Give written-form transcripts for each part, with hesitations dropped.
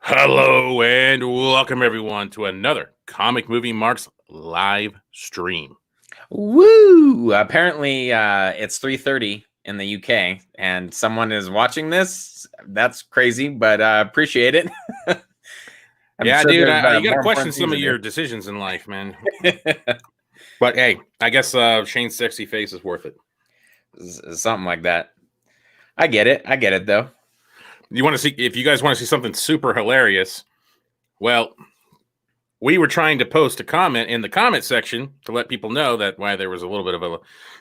Hello and welcome everyone to another Comic Movie Marks live stream. Woo! Apparently, it's 3:30 in the UK, and someone is watching this. That's crazy, but appreciate it. Yeah, dude, you got to question some of your decisions in life, man. But hey, I guess Shane's sexy face is worth it. Something like that. I get it, though. You want to see, if you guys want to see something super hilarious, well, we were trying to post a comment in the comment section to let people know that why there was a little bit of a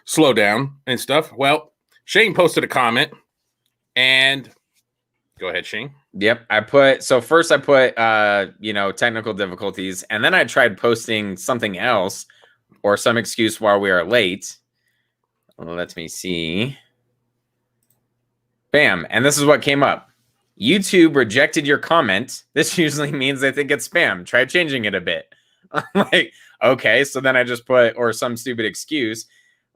slowdown and stuff. Well, Shane posted a comment, and go ahead, Shane. Yep, first I put technical difficulties, and then I tried posting something else or some excuse while we are late. Let me see. Bam, and this is what came up. YouTube rejected your comment. This usually means they think it's spam. Try changing it a bit. I'm like, okay, so then I just put or some stupid excuse.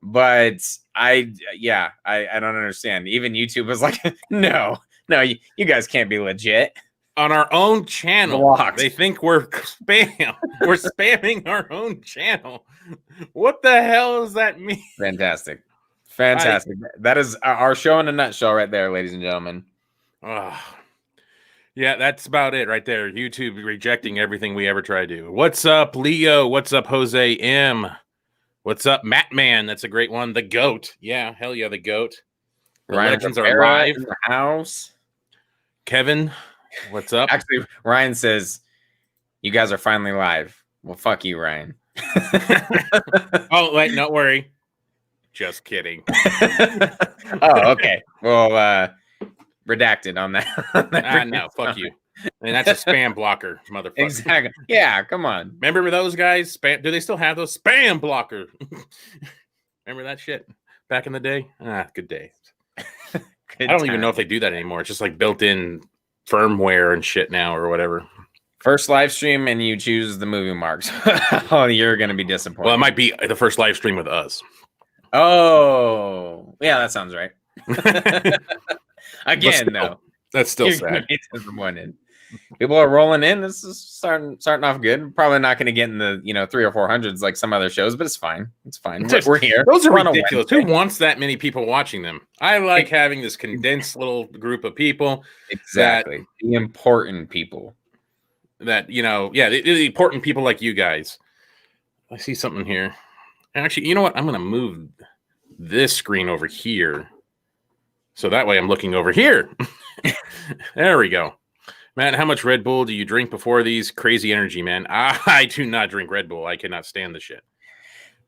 But I don't understand. Even YouTube was like, no, you guys can't be legit. On our own channel, blocked. They think we're spam. We're spamming our own channel. What the hell does that mean? Fantastic. That is our show in a nutshell right there, ladies and gentlemen. Yeah, that's about it right there. YouTube rejecting everything we ever try to do. What's up, Leo? What's up, Jose M? What's up, Matt Man? That's a great one. The GOAT. Yeah, hell yeah, the GOAT. The Ryan legends are live. In the house. Kevin, what's up? Actually, Ryan says, you guys are finally live. Well, fuck you, Ryan. Oh, wait, don't worry. Just kidding. Oh, okay. Well, redacted on that. No, fuck you. And that's a spam blocker, motherfucker. Exactly. Yeah, come on. Remember those guys? Spam? Do they still have those spam blocker? Remember that shit back in the day? Good day. I don't even know if they do that anymore. It's just like built-in firmware and shit now or whatever. First live stream and you choose the movie marks. Oh, you're gonna be disappointed. Well, it might be the first live stream with us. Oh, yeah, that sounds right. Again, though, that's still sad. Disappointed. People are rolling in. This is starting off good. Probably not going to get in the 300 or 400s like some other shows, but it's fine. It's fine. We're here. Those are ridiculous. Who wants that many people watching them? I like having this condensed little group of people. Exactly. The important people. That the important people like you guys. I see something here. Actually, you know what? I'm going to move this screen over here. So that way I'm looking over here. There we go. Man, how much Red Bull do you drink before these? Crazy energy, man. I do not drink Red Bull. I cannot stand the shit.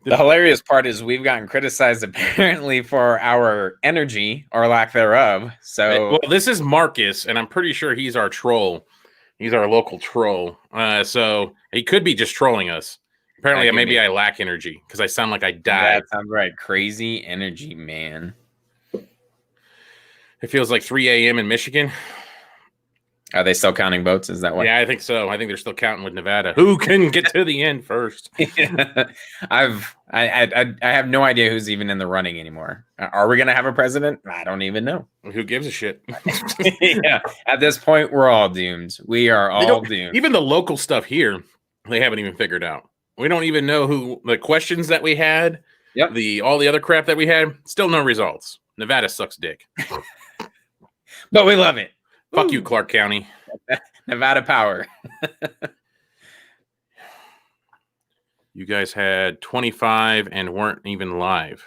The hilarious part is we've gotten criticized apparently for our energy or lack thereof. So, well, this is Marcus, and I'm pretty sure he's our troll. He's our local troll. So he could be just trolling us. Apparently, maybe I lack energy because I sound like I died. That sounds right. Crazy energy, man. It feels like 3 a.m. in Michigan. Are they still counting votes? Is that what? Yeah, I think so. I think they're still counting with Nevada. Who can get to the end first? I have no idea who's even in the running anymore. Are we gonna have a president? I don't even know. Who gives a shit? Yeah, at this point, we're all doomed. We are all doomed. Even the local stuff here, they haven't even figured out. We don't even know who the questions that we had. Yep. All the other crap that we had. Still no results. Nevada sucks dick. But we love it. Fuck you, Clark County. Nevada power. You guys had 25 and weren't even live.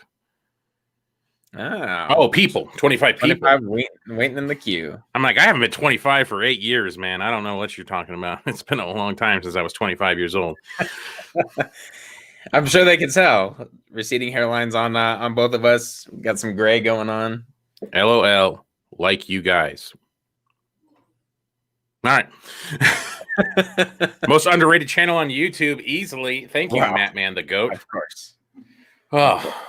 Oh, people. 25 people. 25 waiting in the queue. I'm like, I haven't been 25 for 8 years, man. I don't know what you're talking about. It's been a long time since I was 25 years old. I'm sure they can tell. Receding hairlines on both of us. We got some gray going on. LOL. Like you guys. All right. Most underrated channel on YouTube, easily. Thank you, Matt Man, the GOAT. Of course. Oh,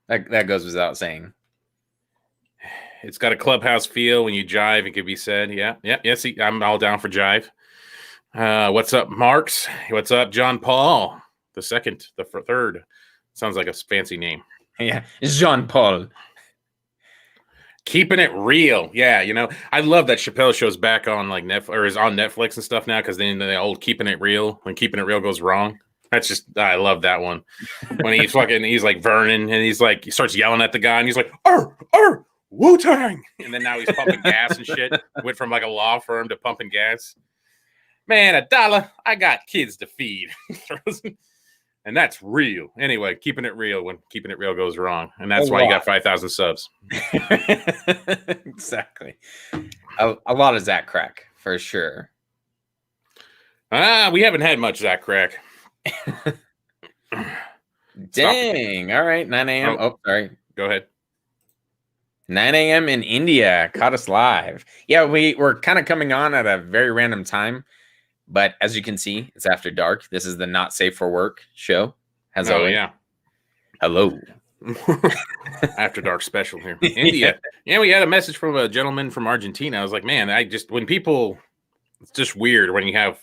that goes without saying. It's got a clubhouse feel when you jive. It could be said. Yeah. See, I'm all down for jive. What's up, Marks? What's up, John Paul? The third. Sounds like a fancy name. Yeah, Jean Paul. Keeping it real. Yeah, I love that Chappelle show's back on like Netflix or is on Netflix and stuff now because then the old Keeping It Real, when Keeping It Real goes wrong. I love that one. When he's like Vernon and he starts yelling at the guy and he's like, Wu-Tang. And then now he's pumping gas and shit. Went from like a law firm to pumping gas. Man, $1. I got kids to feed. And that's real. Anyway, keeping it real when Keeping It Real goes wrong. And that's why you got 5,000 subs. Exactly. A lot of Zack crack, for sure. We haven't had much Zack crack. Dang. All right. 9 a.m. Oh, sorry. Go ahead. 9 a.m. in India. Caught us live. Yeah, we're kind of coming on at a very random time. But as you can see, it's after dark. This is the Not Safe for Work show. As always. Yeah. Hello. After dark special here. India. Yeah, we had a message from a gentleman from Argentina. I was like, man, it's just weird when you have,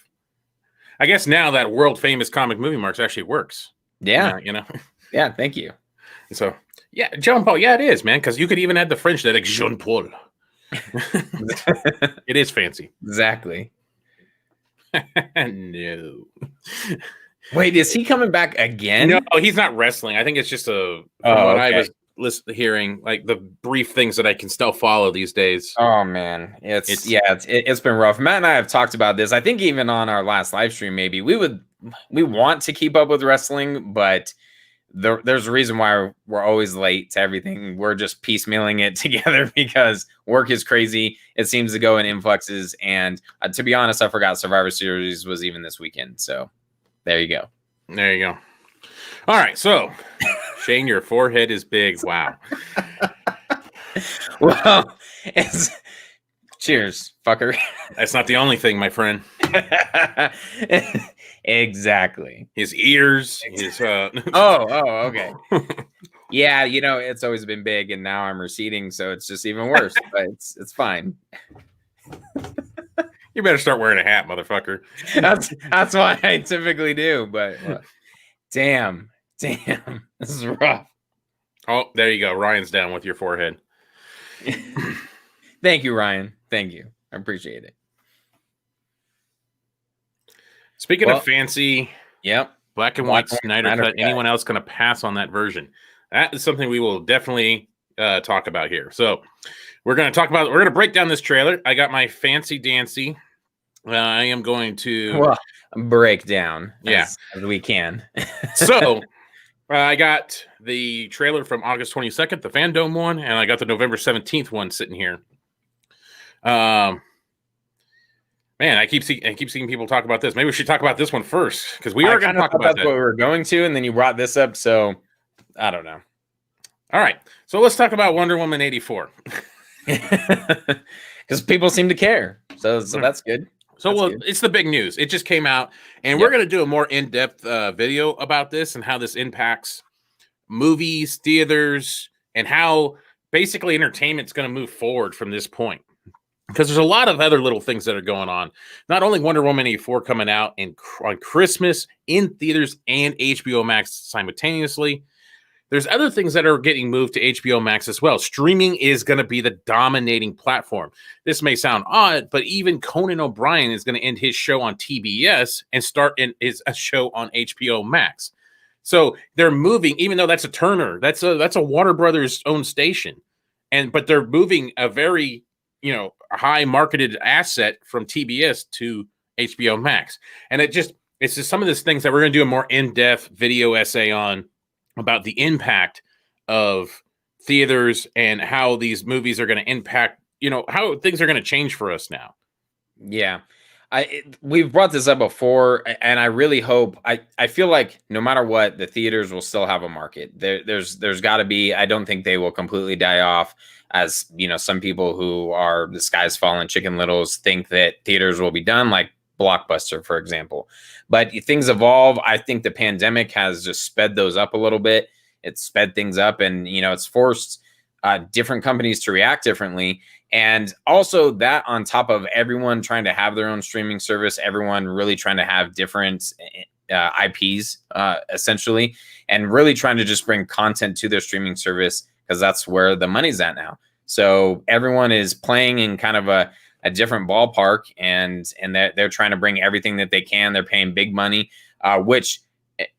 I guess now that world famous comic movie marks actually works. Yeah. Yeah, thank you. So, yeah, Jean Paul. Yeah, it is, man, because you could even add the French that like Jean Paul. It is fancy. Exactly. No. Wait, is he coming back again? No, he's not wrestling. I think it's just I was hearing, like the brief things that I can still follow these days. Oh man, it's been rough. Matt and I have talked about this. I think even on our last live stream, maybe we want to keep up with wrestling, but there's a reason why we're always late to everything. We're just piecemealing it together because work is crazy. It seems to go in influxes. And to be honest, I forgot Survivor Series was even this weekend. So there you go. There you go. All right. So Shane, your forehead is big. Wow. Well, cheers, fucker. That's not the only thing, my friend. Exactly. His ears. His okay. Yeah, it's always been big, and now I'm receding, so it's just even worse. But it's fine. You better start wearing a hat, motherfucker. That's what I typically do. But damn, this is rough. Oh, there you go. Ryan's down with your forehead. Thank you, Ryan. Thank you. I appreciate it. Speaking of fancy, black and white Snyder cut. Anyone else going to pass on that version? That is something we will definitely talk about here. So we're going to break down this trailer. I got my fancy dancy. I am going to break down as we can. So I got the trailer from August 22nd, the Fandom one, and I got the November 17th one sitting here. Man, I keep seeing people talk about this. Maybe we should talk about this one first because we are going to talk about that's what we were going to, and then you brought this up, so I don't know. All right, so let's talk about Wonder Woman 84 because people seem to care, so that's good. It's the big news. It just came out, and we're going to do a more in-depth video about this and how this impacts movies, theaters, and how basically entertainment's going to move forward from this point. Because there's a lot of other little things that are going on. Not only Wonder Woman 84 coming out on Christmas in theaters and HBO Max simultaneously, there's other things that are getting moved to HBO Max as well. Streaming is going to be the dominating platform. This may sound odd, but even Conan O'Brien is going to end his show on TBS and start a show on HBO Max. So they're moving, even though that's a Turner, that's a Warner Brothers owned station, but they're moving a very a high marketed asset from TBS to HBO Max. And it's just some of these things that we're going to do a more in-depth video essay on about the impact of theaters and how these movies are going to impact, how things are going to change for us now. Yeah. We've brought this up before, and I really hope, I feel like no matter what, the theaters will still have a market. There's got to be, I don't think they will completely die off. As some people who are the sky's fallen chicken littles think that theaters will be done, like Blockbuster, for example. But things evolve. I think the pandemic has just sped those up a little bit. It's sped things up, and it's forced different companies to react differently. And also that on top of everyone trying to have their own streaming service, everyone really trying to have different IPs, essentially, and really trying to just bring content to their streaming service because that's where the money's at now. So everyone is playing in kind of a different ballpark, and they're trying to bring everything that they can. They're paying big money, which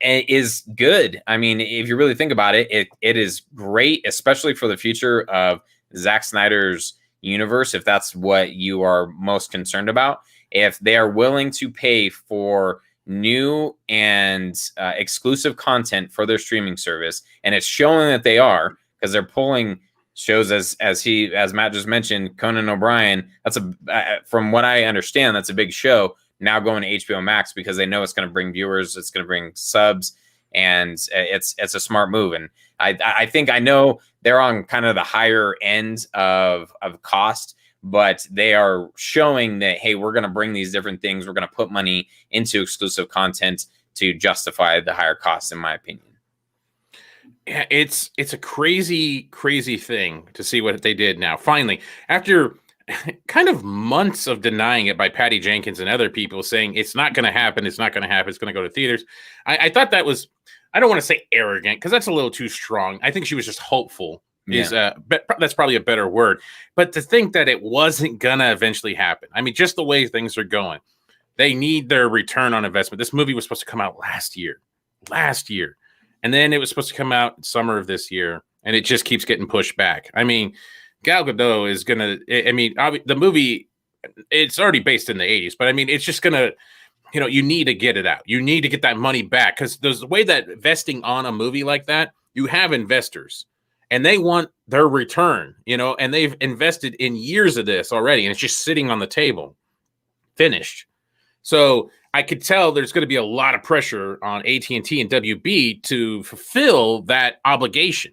is good. I mean, if you really think about it, it is great, especially for the future of Zack Snyder's universe, if that's what you are most concerned about. If they are willing to pay for new and exclusive content for their streaming service, and it's showing that they are, because they're pulling shows as Matt just mentioned, Conan O'Brien. That's from what I understand, that's a big show now going to HBO Max, because they know it's going to bring viewers, it's going to bring subs, and it's a smart move. And I think, I know they're on kind of the higher end of cost, but they are showing that, hey, we're going to bring these different things. We're going to put money into exclusive content to justify the higher costs, in my opinion. Yeah, it's a crazy thing to see what they did now. Finally, after kind of months of denying it by Patty Jenkins and other people saying it's not going to happen, it's not going to happen, it's going to go to theaters. I thought that was, I don't want to say arrogant, because that's a little too strong. I think she was just hopeful. Yeah. That's probably a better word. But to think that it wasn't going to eventually happen. I mean, just the way things are going, they need their return on investment. This movie was supposed to come out last year. And then it was supposed to come out summer of this year, and it just keeps getting pushed back. I mean, Gal Gadot is going to, I mean, the movie, it's already based in the 80s, but I mean, it's just going to, you need to get it out. You need to get that money back, because there's the way that investing on a movie like that, you have investors and they want their return, and they've invested in years of this already, and it's just sitting on the table, finished. So I could tell there's going to be a lot of pressure on AT&T and WB to fulfill that obligation.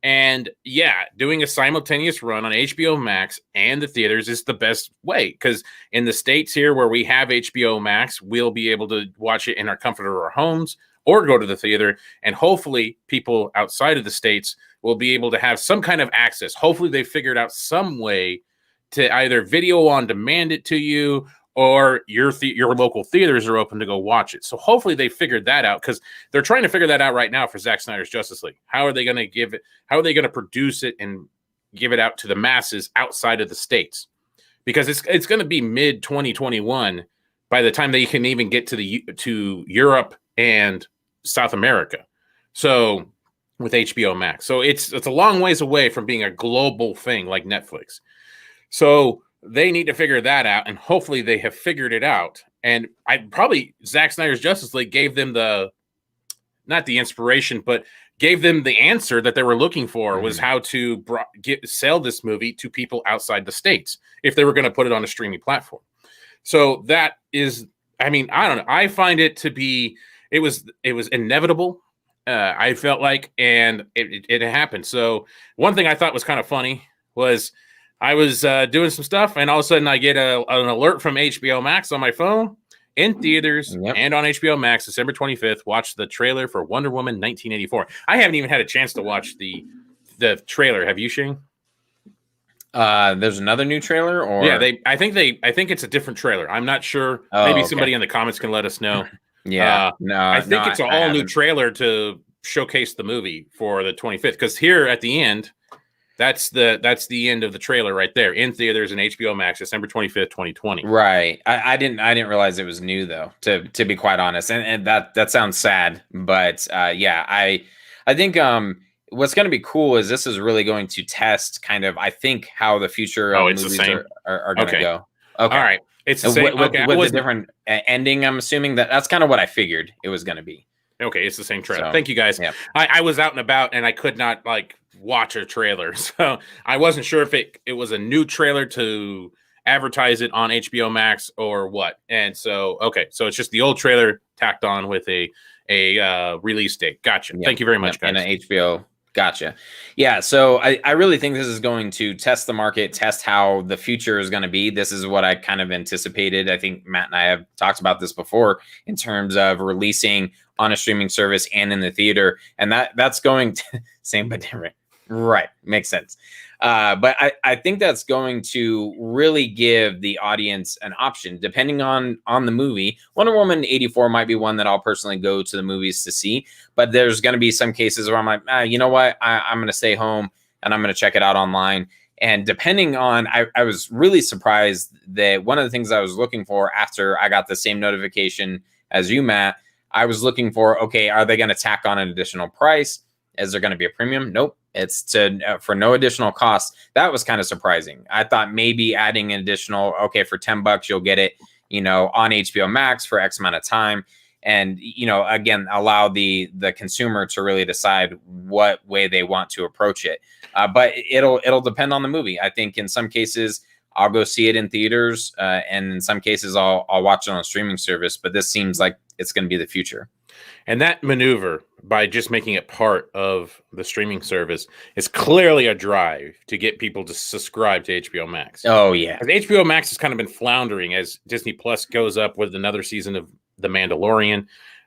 And yeah, doing a simultaneous run on HBO Max and the theaters is the best way, because in the States here where we have HBO Max, we'll be able to watch it in our comfort of our homes or go to the theater. And hopefully people outside of the States will be able to have some kind of access. Hopefully they figured out some way to either video on demand it to you, or your local theaters are open to go watch it. So hopefully they figured that out, because they're trying to figure that out right now for Zack Snyder's Justice League. How are they going to give it? How are they going to produce it and give it out to the masses outside of the States? Because it's going to be mid 2021 by the time they can even get to Europe and South America. So with HBO Max, so it's a long ways away from being a global thing like Netflix. So they need to figure that out, and hopefully they have figured it out. And Zack Snyder's Justice League gave them not the inspiration, but gave them the answer that they were looking for, was how to sell this movie to people outside the States if they were going to put it on a streaming platform. So that is, I mean, I don't know. I find it to be, it was inevitable. I felt like, and it happened. So one thing I thought was kind of funny was, I was doing some stuff, and all of a sudden I get an alert from HBO Max on my phone, in theaters and on HBO Max, December 25th. Watch the trailer for Wonder Woman 1984. I haven't even had a chance to watch the trailer. Have you, Shane? There's another new trailer, or I think it's a different trailer. I'm not sure. Maybe somebody in the comments can let us know. I think it's an all new trailer to showcase the movie for the 25th, because here at the end, that's the end of the trailer right there, in theaters and HBO Max, December 25th, 2020. Right. I didn't realize it was new, though, to be quite honest. And that sounds sad, but I think what's going to be cool is this is really going to test kind of, I think, how the future of movies are going to go. Okay. All right. It's the same. With the different ending, I'm assuming that's kind of what I figured it was going to be. Okay, it's the same trailer. So, thank you, guys. Yeah. I was out and about, and I could not watch a trailer, so I wasn't sure if it was a new trailer to advertise it on HBO Max or what. And so, okay, so it's just the old trailer tacked on with a release date. Gotcha. Yep. Thank you very much, guys. And an HBO. Gotcha. Yeah, so I really think this is going to test the market, test how the future is going to be. This is what I kind of anticipated. I think Matt and I have talked about this before in terms of releasing on a streaming service and in the theater. And that's going to same but different. Right. Makes sense. But I think that's going to really give the audience an option depending on the movie. Wonder Woman 84 might be one that I'll personally go to the movies to see, but there's going to be some cases where I'm like, you know what? I'm going to stay home and I'm going to check it out online. And depending on, I was really surprised that one of the things I was looking for after I got the same notification as you, Matt, I was looking for, okay, are they going to tack on an additional price? Is there going to be a premium? Nope. It's for no additional cost. That was kind of surprising. I thought maybe adding an additional, okay, for $10, you'll get it, on HBO Max for X amount of time. And, again, allow the consumer to really decide what way they want to approach it. But it'll depend on the movie. I think in some cases I'll go see it in theaters, and in some cases I'll watch it on a streaming service. But this seems like it's going to be the future. And that maneuver, by just making it part of the streaming service, is clearly a drive to get people to subscribe to HBO Max. Oh, yeah. HBO Max has kind of been floundering as Disney Plus goes up with another season of The Mandalorian.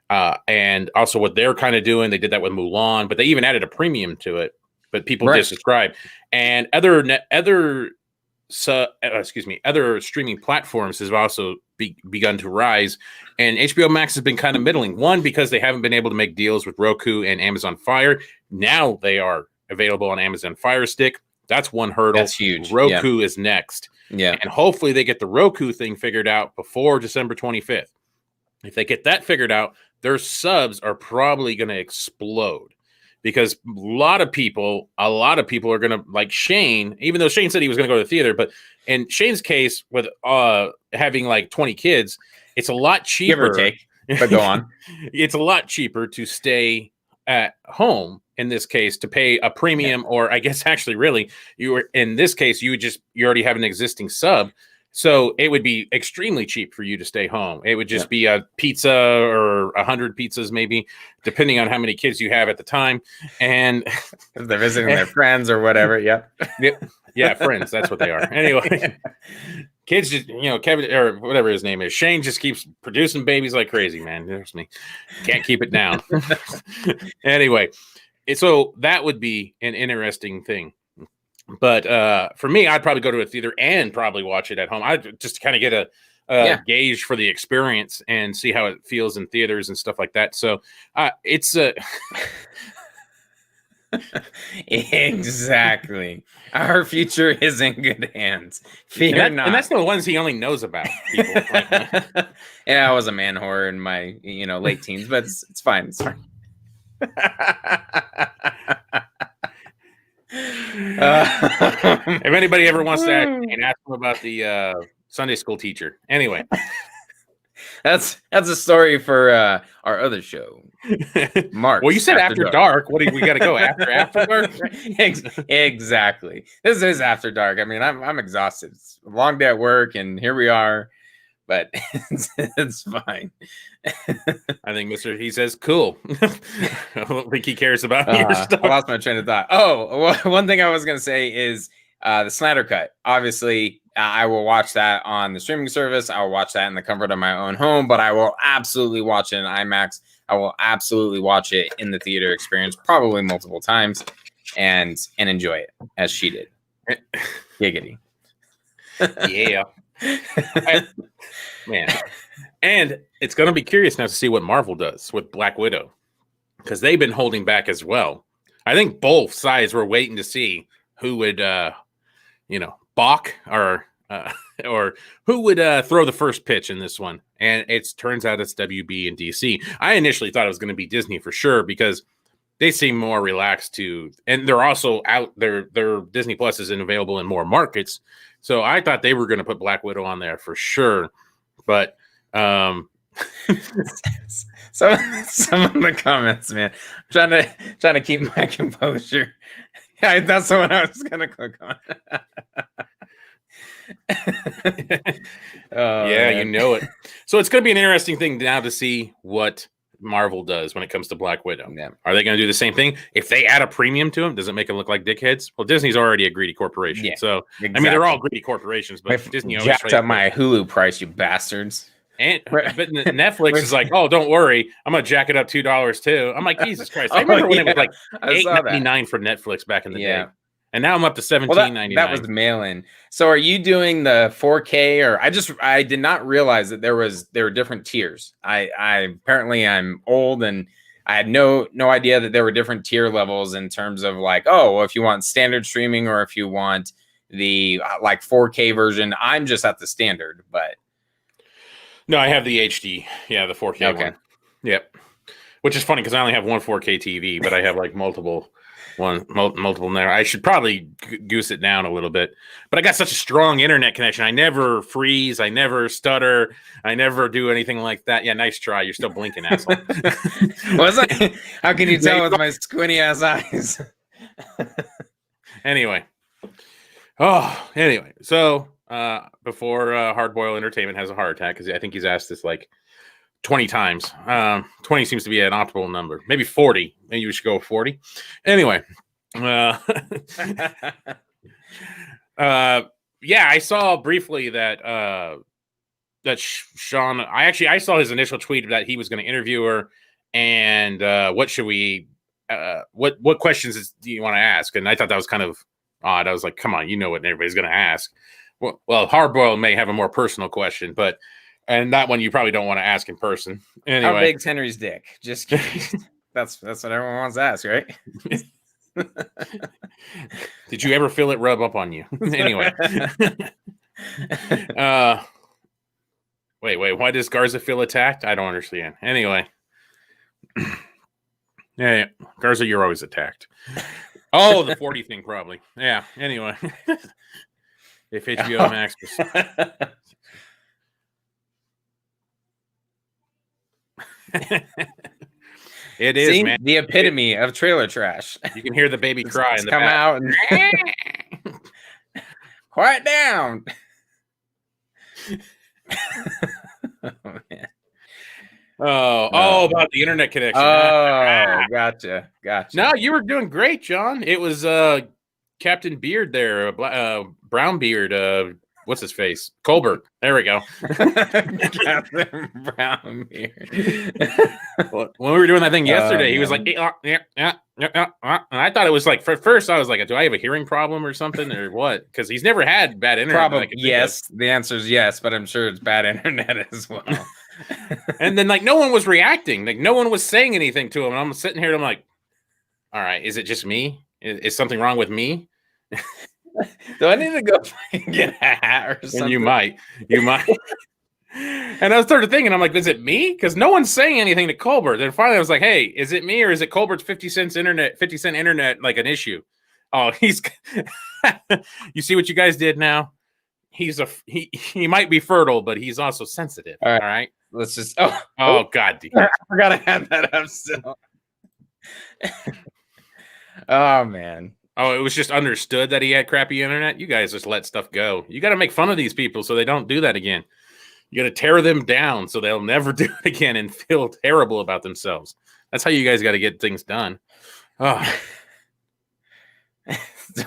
And also what they're kind of doing, they did that with Mulan, but they even added a premium to it, but people did subscribe. And other streaming platforms have also begun to rise, and HBO Max has been kind of middling. One, because they haven't been able to make deals with Roku and Amazon Fire. Now they are available on Amazon Fire Stick. That's one hurdle. That's huge. Roku is next. Yeah. And hopefully they get the Roku thing figured out before December 25th. If they get that figured out, their subs are probably going to explode. Because a lot of people are going to, like Shane, even though Shane said he was going to go to the theater, but in Shane's case with having like 20 kids, it's a lot cheaper. Give or take, but go on. It's a lot cheaper to stay at home in this case, to pay a premium, or I guess actually really, in this case, you already have an existing sub. So it would be extremely cheap for you to stay home. It would just be a pizza or 100 pizzas, maybe, depending on how many kids you have at the time. And if they're visiting their friends or whatever. Yeah. Yeah, friends. That's what they are. Anyway, kids just, Kevin or whatever his name is, Shane just keeps producing babies like crazy, man. There's me. Can't keep it down. Anyway, so that would be an interesting thing. But for me, I'd probably go to a theater and probably watch it at home. I just kind of get a gauge for the experience and see how it feels in theaters and stuff like that. So it's exactly. Our future is in good hands. Fear not. And that's the ones he only knows about. People. Yeah, I was a man whore in my late teens, but it's fine. It's fine. If anybody ever wants to ask him about the Sunday school teacher. Anyway, that's a story for our other show, Mark. Well, you said after dark. What do we got to go after dark? Exactly. This is after dark. I mean, I'm exhausted. It's a long day at work, and here we are. But it's fine. I think he says, cool. I don't think he cares about your stuff. I lost my train of thought. Oh, one thing I was going to say is the Snyder Cut. Obviously, I will watch that on the streaming service. I will watch that in the comfort of my own home, but I will absolutely watch it in IMAX. I will absolutely watch it in the theater experience, probably multiple times, and enjoy it as she did. Giggity. Yeah. Man, and it's going to be curious now to see what Marvel does with Black Widow, because they've been holding back as well. I think both sides were waiting to see who would, balk or who would throw the first pitch in this one. And it turns out it's WB and DC. I initially thought it was going to be Disney for sure, because they seem more relaxed and they're also out there. Their Disney Plus isn't available in more markets. So I thought they were going to put Black Widow on there for sure. But some of the comments, man, I'm trying to keep my composure. Yeah, that's the one I was going to click on. Yeah, man. You know it. So it's going to be an interesting thing now to see what Marvel does when it comes to Black Widow. Yeah. Are they going to do the same thing? If they add a premium to them, does it make them look like dickheads? Well, Disney's already a greedy corporation. Yeah, so, exactly. I mean, they're all greedy corporations, but Disney always jacked up my Hulu price, you bastards. But Netflix is like, oh, don't worry, I'm going to jack it up $2 too. I'm like, Jesus Christ. I remember when it was like $8.99 for Netflix back in the day. And now I'm up to $17.99. That was mail-in. So are you doing the 4K or I did not realize that there were different tiers. I apparently I'm old and I had no idea that there were different tier levels in terms of like, oh, well, if you want standard streaming or if you want the like 4K version. I'm just at the standard, but No, I have the HD. Yeah, the 4K okay. one. Yep. Which is funny because I only have one 4K TV, but I have like multiple there. I should probably goose it down a little bit. But I got such a strong internet connection. I never freeze. I never stutter. I never do anything like that. Yeah, nice try. You're still blinking, asshole. Was I? How can you tell with my squinty ass eyes? Anyway. So before Hardboiled Entertainment has a heart attack, because I think he's asked this like 20 times. 20 seems to be an optimal number. Maybe 40. Maybe we should go with 40. Anyway. Yeah, I saw briefly that Sean, I saw his initial tweet that he was going to interview her, and what questions do you want to ask? And I thought that was kind of odd. I was like, come on, you know what everybody's going to ask. Well, Hardboiled may have a more personal question, and that one you probably don't want to ask in person. Anyway. How big's Henry's dick? Just curious. That's what everyone wants to ask, right? Did you ever feel it rub up on you? Anyway. Wait, why does Garza feel attacked? I don't understand. Anyway. Yeah, Garza, you're always attacked. Oh, the 40 thing probably. Yeah, anyway. If HBO Max was... It is, see, man. The epitome of trailer trash. You can hear the baby cry in the come back. out and quiet down. Oh, man. About the internet connection. Gotcha. No, you were doing great, John. It was Captain Beard there, Brown Beard. What's his face? Colbert. There we go. Captain Brown Beard. When we were doing that thing yesterday, he was like, yeah. And I thought it was like, first I was like, do I have a hearing problem or something or what? Because he's never had bad internet. Probably yes. The answer is yes, but I'm sure it's bad internet as well. And then like no one was reacting. Like no one was saying anything to him. And I'm sitting here and I'm like, all right, is it just me? Is something wrong with me? Do I need to go get a hat or something? And you might. And I started thinking, I'm like, is it me? Because no one's saying anything to Colbert. Then finally I was like, hey, is it me or is it Colbert's 50 cent internet like an issue? Oh, he's you see what you guys did now? He might be fertile, but he's also sensitive. All right. Let's just God damn. I forgot I had that up still. Oh man. Oh, it was just understood that he had crappy internet. You guys just let stuff go. You got to make fun of these people so they don't do that again. You got to tear them down so they'll never do it again and feel terrible about themselves. That's how you guys got to get things done. Oh,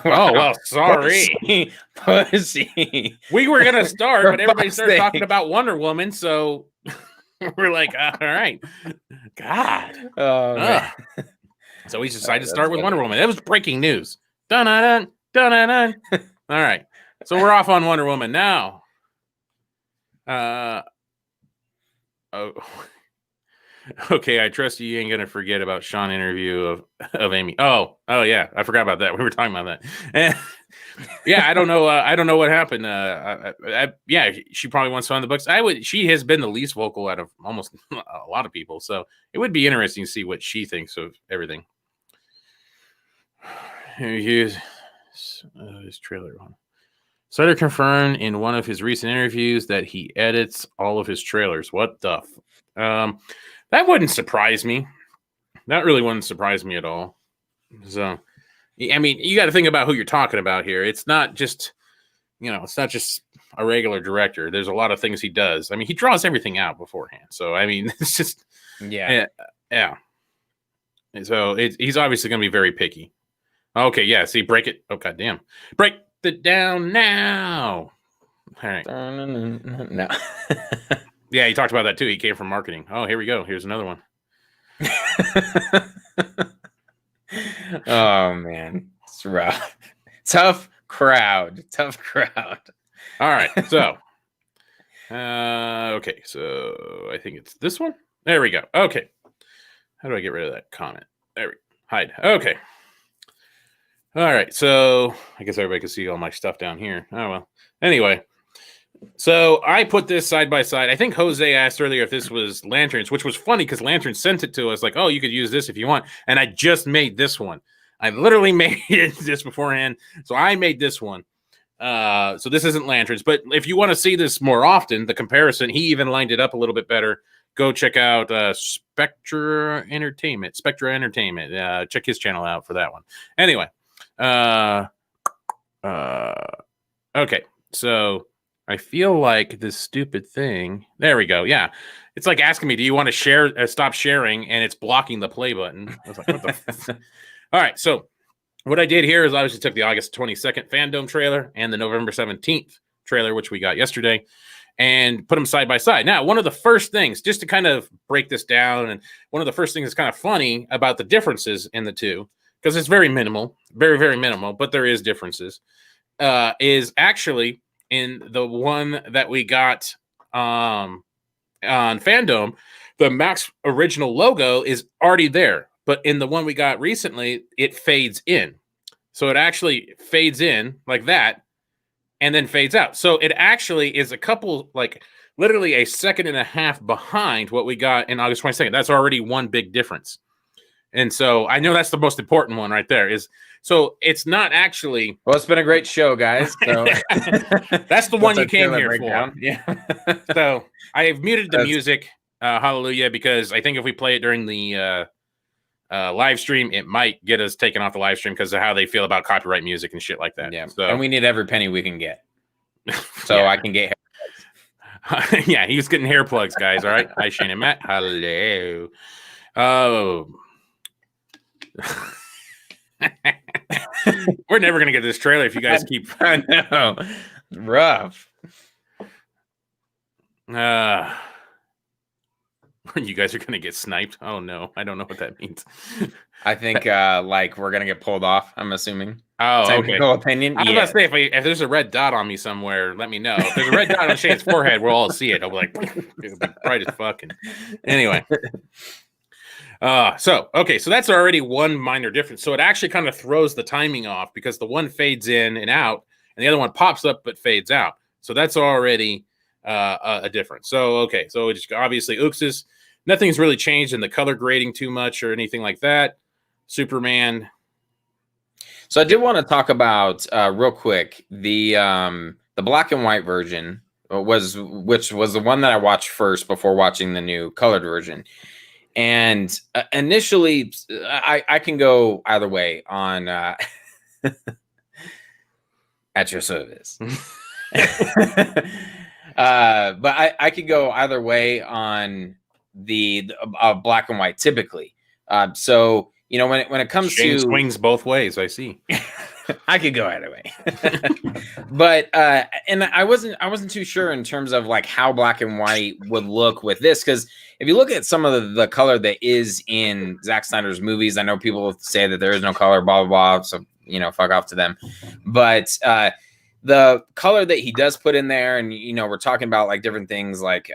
well, sorry. Pussy. We were going to start, but everybody started talking about Wonder Woman, so we're like, all right. God. Oh, man. So we decided to start with Wonder Woman. That was breaking news. Dun-dun-dun, dun-dun-dun. All right. So we're off on Wonder Woman now. Okay, I trust you ain't gonna forget about Sean interview of Amy. Oh yeah, I forgot about that. We were talking about that. Yeah, I don't know. I don't know what happened. Yeah, she probably wants to on the books. She has been the least vocal out of almost a lot of people, so it would be interesting to see what she thinks of everything. Here's his trailer on. Snyder confirmed in one of his recent interviews that he edits all of his trailers. What the? That wouldn't surprise me. That really wouldn't surprise me at all. So, I mean, you got to think about who you're talking about here. It's not just, it's not just a regular director. There's a lot of things he does. I mean, he draws everything out beforehand. So, I mean, it's just, yeah. So he's obviously going to be very picky. Okay, yeah. See, break it. Oh, goddamn. Break it down now. All right. No. Yeah, he talked about that too. He came from marketing. Oh, here we go. Here's another one. Oh man, it's rough. Tough crowd. All right, so okay, so I think it's this one. There we go. Okay, how do I get rid of that comment? There we go. Hide. Okay. All right, so I guess everybody can see all my stuff down here. Oh well. Anyway, so I put this side by side. I think Jose asked earlier if this was Lanterns, which was funny because Lanterns sent it to us like, oh, you could use this if you want. And I just made this one. I literally made this beforehand. So I made this one. So this isn't Lanterns, but if you want to see this more often, the comparison, he even lined it up a little bit better. Go check out Spectra Entertainment. Check his channel out for that one. Anyway, okay, so I feel like this stupid thing. There we go. Yeah, it's like asking me, "Do you want to share? Stop sharing," and it's blocking the play button. I was like, "What the?" All right, so what I did here is I obviously took the August 22nd Fandom trailer and the November 17th trailer, which we got yesterday, and put them side by side. Now, one of the first things, just to kind of break this down, and one of the first things that's kind of funny about the differences in the two, because it's very minimal, very, very minimal, but there is differences, is actually in the one that we got on Fandom, the Max original logo is already there. But in the one we got recently, it fades in. So it actually fades in like that and then fades out. So it actually is a couple, like literally a second and a half behind what we got in August 22nd. That's already one big difference. And so I know that's the most important one right there is, so it's not actually. Well, it's been a great show, guys. So that's the one you came here breakdown. For. Yeah. So I have muted the music, hallelujah, because I think if we play it during the live stream, it might get us taken off the live stream because of how they feel about copyright music and shit like that. Yeah. So, and we need every penny we can get. So yeah. I can get hair plugs. Yeah, he's getting hair plugs, guys. All right. Hi, Shane and Matt. Hello. Oh. We're never gonna get this trailer if you guys keep. I know. Rough. You guys are gonna get sniped. Oh no, I don't know what that means. I think like we're gonna get pulled off. I'm assuming. Oh, technical okay. Opinion. I was about to say if there's a red dot on me somewhere, let me know. If there's a red dot on Shane's forehead, we'll all see it. I'll be like, it'll be bright as fucking. Anyway. So that's already one minor difference. So it actually kind of throws the timing off because the one fades in and out, and the other one pops up but fades out. So that's already a difference. So so it's obviously Uxas. Nothing's really changed in the color grading too much or anything like that. Superman. So I did want to talk about real quick the black and white version which was the one that I watched first before watching the new colored version. And initially, I can go either way on at your service. But I could go either way on the black and white typically. So you know when it comes Shane to swings both ways, I see. I could go either way. But and I wasn't too sure in terms of like how black and white would look with this, because if you look at some of the color that is in Zack Snyder's movies, I know people say that there is no color, blah blah blah, so you know, fuck off to them. But the color that he does put in there, and you know, we're talking about like different things like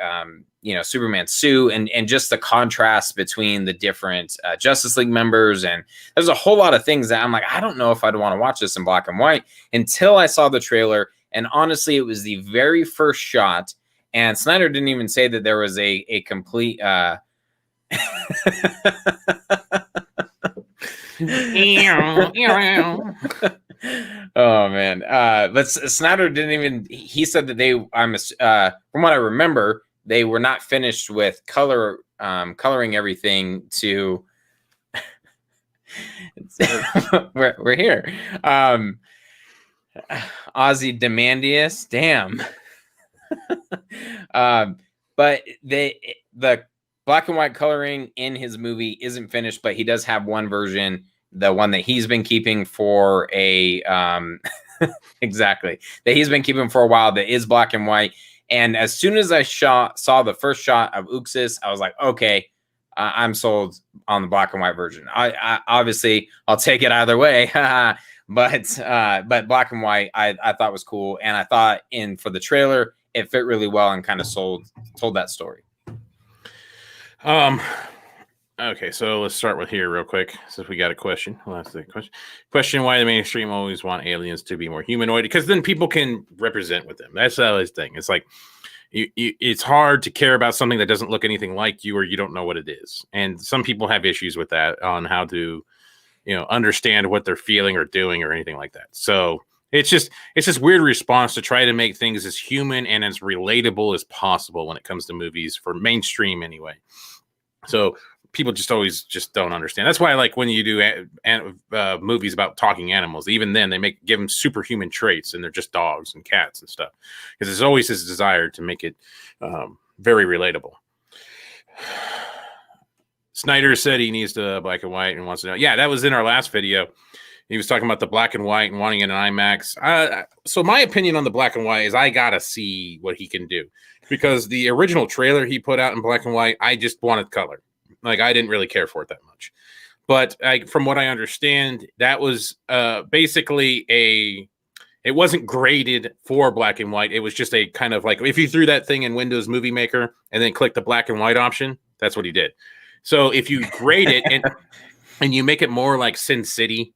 you know, Superman's suit and just the contrast between the different Justice League members. And there's a whole lot of things that I'm like, I don't know if I'd want to watch this in black and white until I saw the trailer. And honestly, it was the very first shot. And Snyder didn't even say that there was a complete oh man. Snyder didn't even, he said that from what I remember, they were not finished with coloring everything to we're here. Ozymandias, damn. But the black and white coloring in his movie isn't finished, but he does have one version, the one that he's been keeping for a exactly, that he's been keeping for a while, that is black and white. And as soon as I saw the first shot of Uxas, I was like, okay, I'm sold on the black and white version. I obviously I'll take it either way, but black and white I thought was cool, and I thought for the trailer it fit really well and kind of told that story. Okay, so let's start with here real quick. Since we got a question. Well, that's the question. Question: why the mainstream always want aliens to be more humanoid? Because then people can represent with them. That's always thing. It's like it's hard to care about something that doesn't look anything like you, or you don't know what it is. And some people have issues with that on how to, understand what they're feeling or doing or anything like that. So it's just this weird response to try to make things as human and as relatable as possible when it comes to movies for mainstream anyway. So people just always just don't understand. That's why I like when you do movies about talking animals, even then they give them superhuman traits and they're just dogs and cats and stuff, because there's always this desire to make it very relatable. Snyder said he needs the black and white and wants to know. Yeah, that was in our last video. He was talking about the black and white and wanting an IMAX. So my opinion on the black and white is I got to see what he can do, because the original trailer he put out in black and white, I just wanted color. Like, I didn't really care for it that much. But from what I understand, that was basically it wasn't graded for black and white. It was just a kind of like, if you threw that thing in Windows Movie Maker and then click the black and white option, that's what he did. So if you grade it and you make it more like Sin City,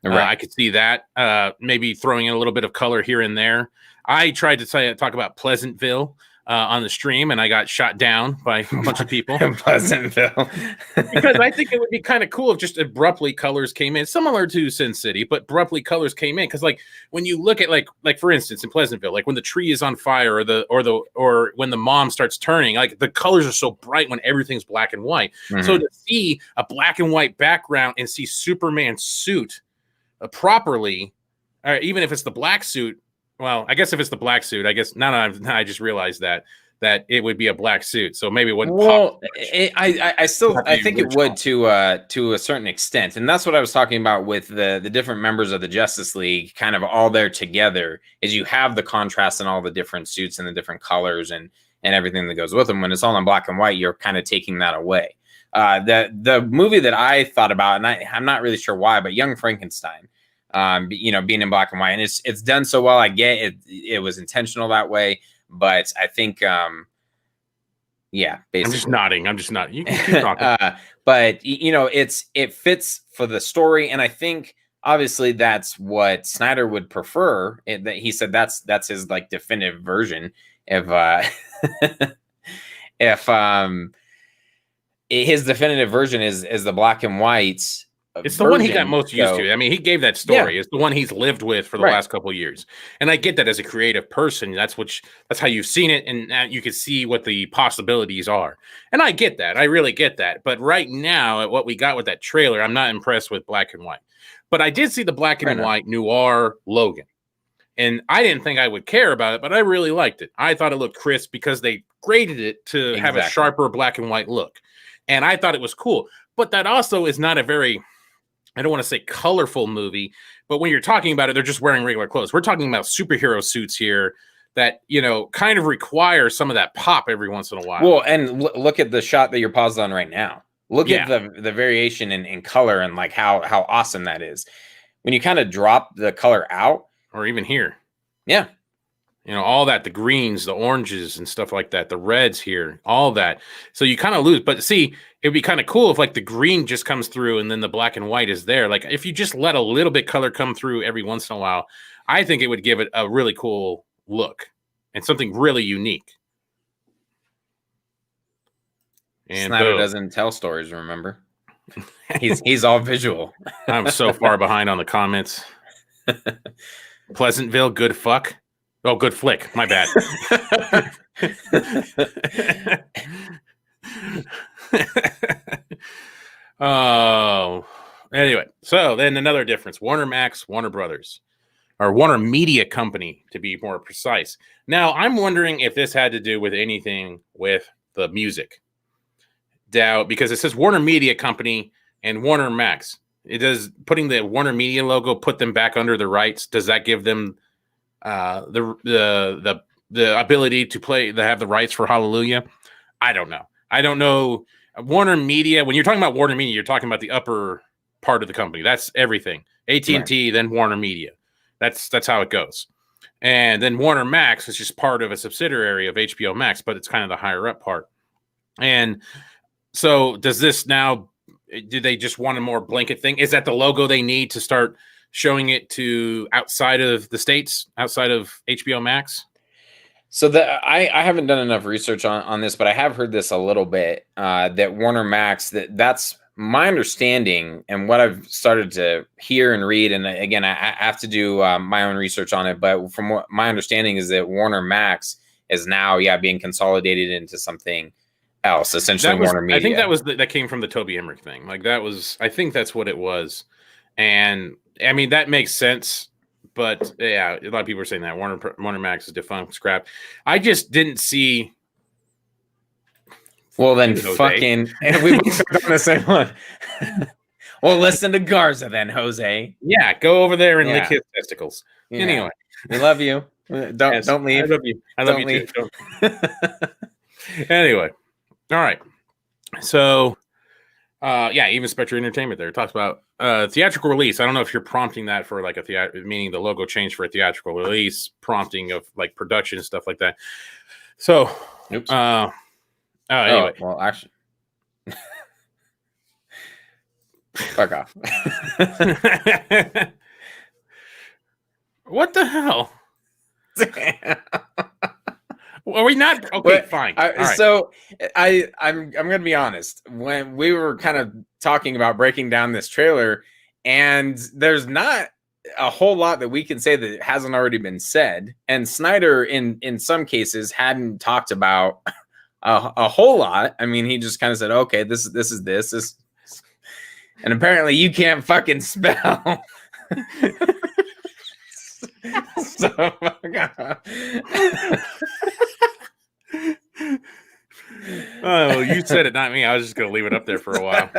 right. I could see that. Maybe throwing in a little bit of color here and there. I tried to talk about Pleasantville on the stream, and I got shot down by a bunch of people. Pleasantville. Because I think it would be kind of cool if just abruptly colors came in, similar to Sin City, but abruptly colors came in. Because like when you look at like for instance in Pleasantville, like when the tree is on fire or when the mom starts turning, like the colors are so bright when everything's black and white. Mm-hmm. So to see a black and white background and see Superman's suit properly, even if it's the black suit. Well, I guess if it's the black suit, I guess now I just realized that it would be a black suit, so maybe it wouldn't. Well, I think it would to a certain extent, and that's what I was talking about with the different members of the Justice League, kind of all there together. Is you have the contrast in all the different suits and the different colors and everything that goes with them. When it's all in black and white, you're kind of taking that away. The movie that I thought about, and I'm not really sure why, but Young Frankenstein. Being in black and white, and it's done so well. I get it. It was intentional that way, but I think, yeah, basically. I'm just nodding. You can keep talking. But it fits for the story, and I think obviously that's what Snyder would prefer. That he said that's his like definitive version. If his definitive version is the black and white. It's the one he got most used to. I mean, he gave that story. Yeah. It's the one he's lived with for the last couple of years. And I get that as a creative person. That's how you've seen it, and you can see what the possibilities are. And I get that. I really get that. But right now, at what we got with that trailer, I'm not impressed with black and white. But I did see the black and white noir Logan. And I didn't think I would care about it, but I really liked it. I thought it looked crisp because they graded it to have a sharper black and white look. And I thought it was cool. But that also is not a very... I don't want to say colorful movie, but when you're talking about it, they're just wearing regular clothes. We're talking about superhero suits here that, kind of require some of that pop every once in a while. Well, and look at the shot that you're paused on right now. Look at the variation in color and like how awesome that is. When you kind of drop the color out. Or even here. Yeah. All that, the greens, the oranges and stuff like that, the reds here, all that. So you kind of lose. But see, it'd be kind of cool if like the green just comes through and then the black and white is there. Like if you just let a little bit color come through every once in a while, I think it would give it a really cool look and something really unique. And Snyder doesn't tell stories, remember? He's all visual. I'm so far behind on the comments. Pleasantville, good fuck. Oh, good flick. My bad. Oh, anyway. So then another difference. Warner Max, Warner Brothers. Or Warner Media Company, to be more precise. Now, I'm wondering if this had to do with anything with the music. Because it says Warner Media Company and Warner Max. It does, putting the Warner Media logo, put them back under the rights. Does that give them the ability to have the rights for Hallelujah? I don't know. Warner Media, when you're talking about Warner Media, you're talking about the upper part of the company. That's everything. AT&T, then Warner Media. That's how it goes. And then Warner Max is just part of a subsidiary of HBO Max, but it's kind of the higher up part. And so does this now do they just want a more blanket thing? Is that the logo they need to start showing it to outside of the States, outside of HBO Max? So I haven't done enough research on this, but I have heard this a little bit, that Warner Max, that's my understanding and what I've started to hear and read. And again, I have to do my own research on it. But from what my understanding is that Warner Max is now, being consolidated into something else, essentially Warner Media. I think that came from the Toby Emmerich thing. Like I think that's what it was. And I mean, that makes sense. But yeah, a lot of people are saying that Warner Max is defunct, scrap. I just didn't see. Well, then fucking, and we both on the same one. Well, listen to Garza then, Jose. Yeah, go over there and lick his testicles. Yeah. Anyway, we love you. Don't leave. I love you. I love you too. Anyway, all right. So, even Spectre Entertainment there talks about theatrical release. I don't know if you're prompting that for like meaning the logo change for a theatrical release, prompting of like production and stuff like that. So, oops. Anyway. Oh, well, actually, fuck off. What the hell? Are we not okay? Fine. Right. So I'm gonna be honest. When we were kind of talking about breaking down this trailer, and there's not a whole lot that we can say that hasn't already been said, and Snyder in some cases hadn't talked about a whole lot. I mean, he just kind of said, "Okay, this is this," and apparently you can't fucking spell. So, oh, you said it, not me. I was just gonna leave it up there for a while.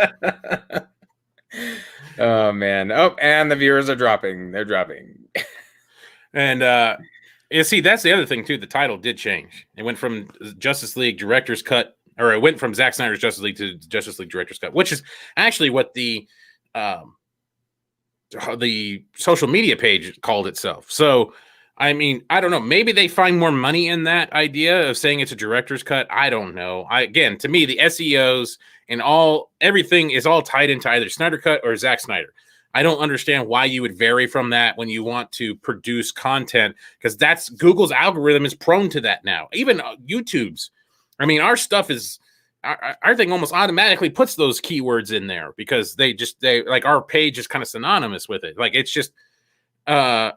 Oh man! Oh, and the viewers are dropping. They're dropping. And you see, that's the other thing too. The title did change. It went from Justice League Director's Cut, or it went from Zack Snyder's Justice League to Justice League Director's Cut, which is actually what the social media page called itself. So, I mean, I don't know. Maybe they find more money in that idea of saying it's a director's cut. I don't know. Again, to me, the SEOs and everything is all tied into either SnyderCut or Zack Snyder. I don't understand why you would vary from that when you want to produce content, because that's Google's algorithm is prone to that now. Even YouTube's. I mean, our stuff is. Our thing almost automatically puts those keywords in there because they like our page is kind of synonymous with it. Like it's just, but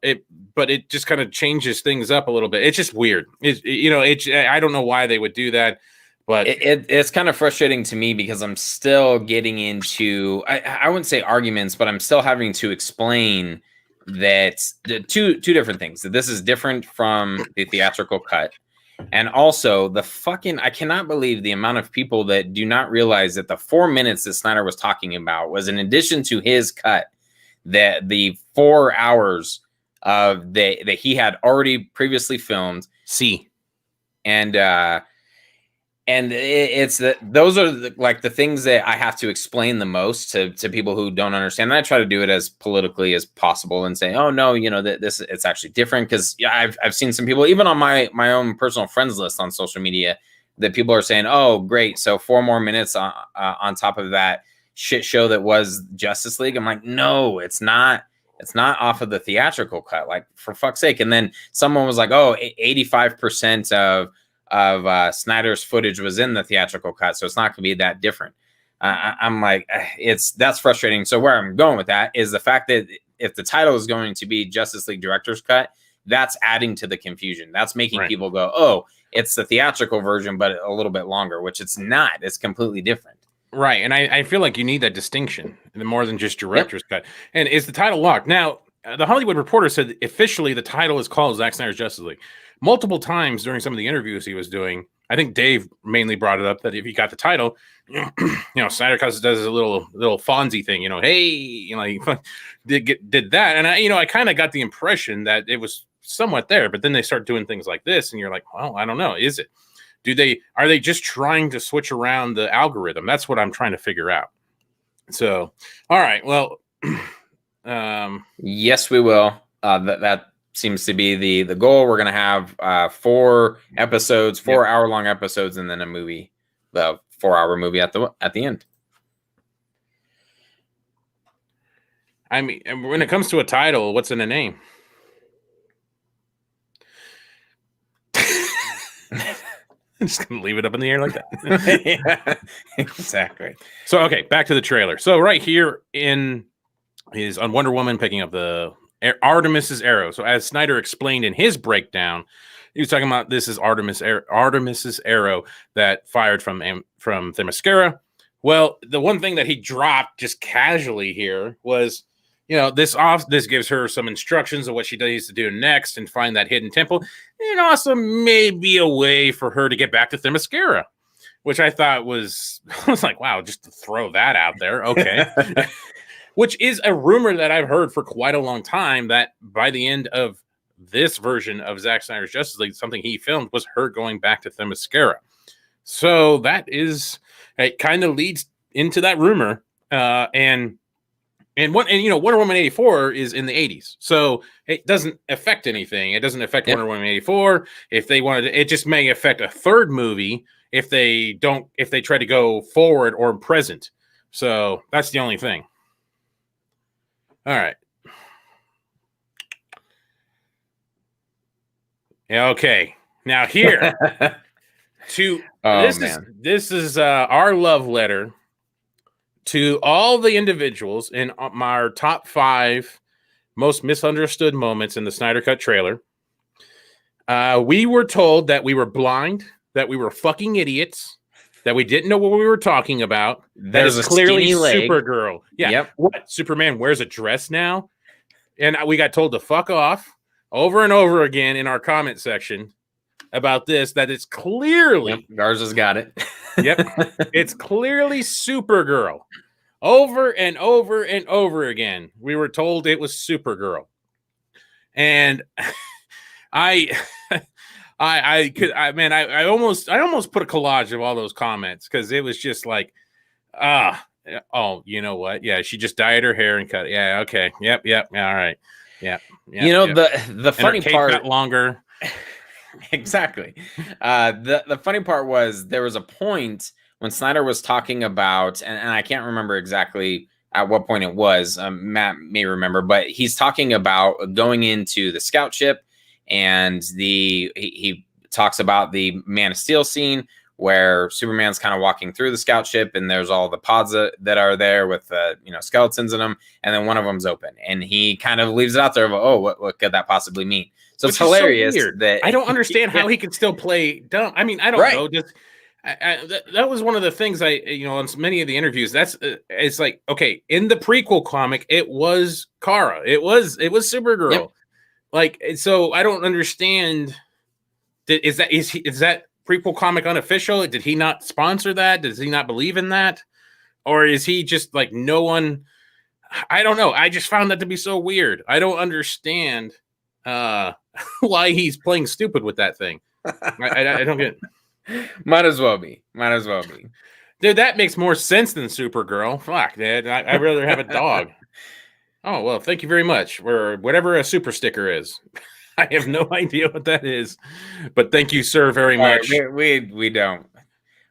it just kind of changes things up a little bit. It's just weird. I don't know why they would do that, but it's kind of frustrating to me because I'm still getting into, I wouldn't say arguments, but I'm still having to explain that the two different things, that this is different from the theatrical cut. And also I cannot believe the amount of people that do not realize that the 4 minutes that Snyder was talking about was in addition to his cut, that the 4 hours that he had already previously filmed. And it's that those are the things that I have to explain the most to people who don't understand. And I try to do it as politically as possible and say, oh no, that it's actually different. Because I've seen some people, even on my own personal friends list on social media, that people are saying, oh great, so 4 more minutes on top of that shit show that was Justice League. I'm like, no, it's not. It's not off of the theatrical cut, like for fuck's sake. And then someone was like, oh, 85% of Snyder's footage was in the theatrical cut, so it's not going to be that different. I'm like, that's frustrating. So where I'm going with that is the fact that if the title is going to be Justice League Director's Cut, that's adding to the confusion. That's making people go, oh, it's the theatrical version, but a little bit longer, which it's not. It's completely different. Right. And I feel like you need that distinction more than just director's cut. And is the title locked? Now, the Hollywood Reporter said officially the title is called Zack Snyder's Justice League. Multiple times during some of the interviews he was doing, I think Dave mainly brought it up that if he got the title, Snyder does a little Fonzie thing, he did that. And I kind of got the impression that it was somewhat there, but then they start doing things like this and you're like, well, I don't know. Is it? Are they just trying to switch around the algorithm? That's what I'm trying to figure out. So, all right. Well, yes, we will. That seems to be the goal. We're going to have 4 episodes, 4 hour-long episodes, and then a movie, the 4-hour movie at the end. I mean, when it comes to a title, what's in a name? I'm just gonna leave it up in the air like that. Yeah, exactly. So okay, back to the trailer. So right here is on Wonder Woman picking up the Artemis's arrow. So as Snyder explained in his breakdown, he was talking about this is Artemis's arrow that fired from Themyscira. Well, the one thing that he dropped just casually here was, this gives her some instructions of what she needs to do next and find that hidden temple, and also maybe a way for her to get back to Themyscira, which I thought was, I was like, wow, just to throw that out there, okay. Which is a rumor that I've heard for quite a long time, that by the end of this version of Zack Snyder's Justice League, something he filmed was her going back to Themyscira. So that is, it kind of leads into that rumor. And Wonder Woman 84 is in the 80s. So it doesn't affect anything. It doesn't affect Wonder Woman 84. If they wanted to, it just may affect a third movie if they try to go forward or present. So that's the only thing. All right. Okay. Now here this is our love letter to all the individuals in our top 5 most misunderstood moments in the SnyderCut trailer. We were told that we were blind, that we were fucking idiots, that we didn't know what we were talking about. There's that is clearly Supergirl. Leg. Yeah. Yep. What? Superman wears a dress now? And we got told to fuck off over and over again in our comment section about this, that it's clearly... Yep, Garza's got it. Yep. It's clearly Supergirl. Over and over and over again, we were told it was Supergirl. And I almost put a collage of all those comments, because it was just like, oh, you know what? Yeah, she just dyed her hair and cut it. Yeah, okay. Yep. Yeah, all right. Yeah. The funny part got longer. Exactly. The funny part was, there was a point when Snyder was talking about, and I can't remember exactly at what point it was. Matt may remember, but he's talking about going into the scout ship, and he talks about the Man of Steel scene where Superman's kind of walking through the scout ship, and there's all the pods that are there with skeletons in them, and then one of them's open, and he kind of leaves it out there of, oh, what could that possibly mean? So it's hilarious that I don't understand how he could still play dumb. I mean, I don't know. Just that was one of the things on many of the interviews. That's it's like, okay, in the prequel comic, it was Kara, it was Supergirl. Yep. Like, so I don't understand. Is that prequel comic unofficial? Did he not sponsor that? Does he not believe in that? Or is he just like, no one? I don't know. I just found that to be so weird. I don't understand why he's playing stupid with that thing. I don't get it. Might as well be. Dude, that makes more sense than Supergirl. Fuck, dude. I'd rather have a dog. Oh, well, thank you very much. Or whatever a super sticker is. I have no idea what that is. But thank you, sir, very much. We don't.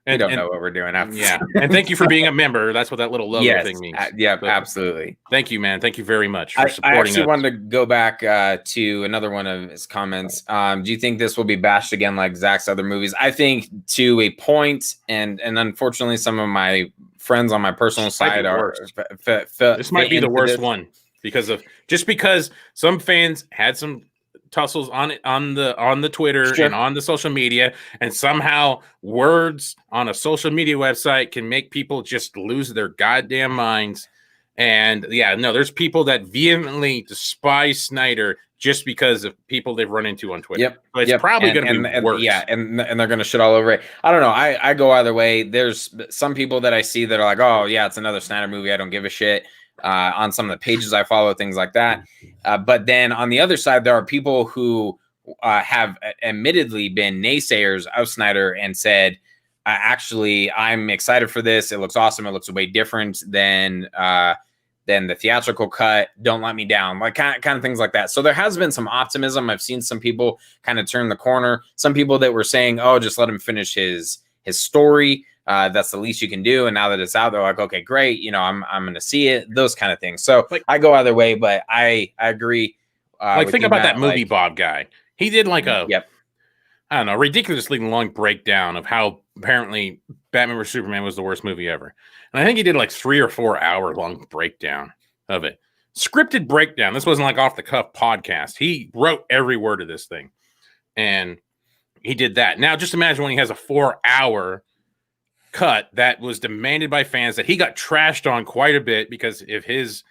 We don't know what we're doing. Yeah. And thank you for being a member. That's what that little logo thing means. Yeah, absolutely. Thank you, man. Thank you very much for supporting us. I actually wanted to go back to another one of his comments. Do you think this will be bashed again like Zack's other movies? I think to a point, and unfortunately some of my friends on my personal side are... This might be the worst one because some fans had some tussles on it on the Twitter and on the social media, and somehow words on a social media website can make people just lose their goddamn minds. And there's people that vehemently despise Snyder just because of people they've run into on Twitter. Yep. But it's probably going to be worse. Yeah, and they're going to shit all over it. I don't know. I go either way. There's some people that I see that are like, oh yeah, it's another Snyder movie, I don't give a shit. On some of the pages I follow, things like that. But then on the other side, there are people who have admittedly been naysayers of Snyder and said, actually, I'm excited for this. It looks awesome. It looks way different than the theatrical cut. Don't let me down. Like kind of things like that. So there has been some optimism. I've seen some people kind of turn the corner. Some people that were saying, oh, just let him finish his story. That's the least you can do. And now that it's out, they're like, okay, great. You know, I'm going to see it. Those kind of things. So like, I go either way, but I agree. Like think about that movie Bob guy. He did like a I don't know, ridiculously long breakdown of how apparently Batman vs Superman was the worst movie ever. And I think he did like 3 or 4 hour long breakdown of it. Scripted breakdown. This wasn't like off the cuff podcast. He wrote every word of this thing. And he did that. Now just imagine when he has a 4-hour cut that was demanded by fans that he got trashed on quite a bit because of his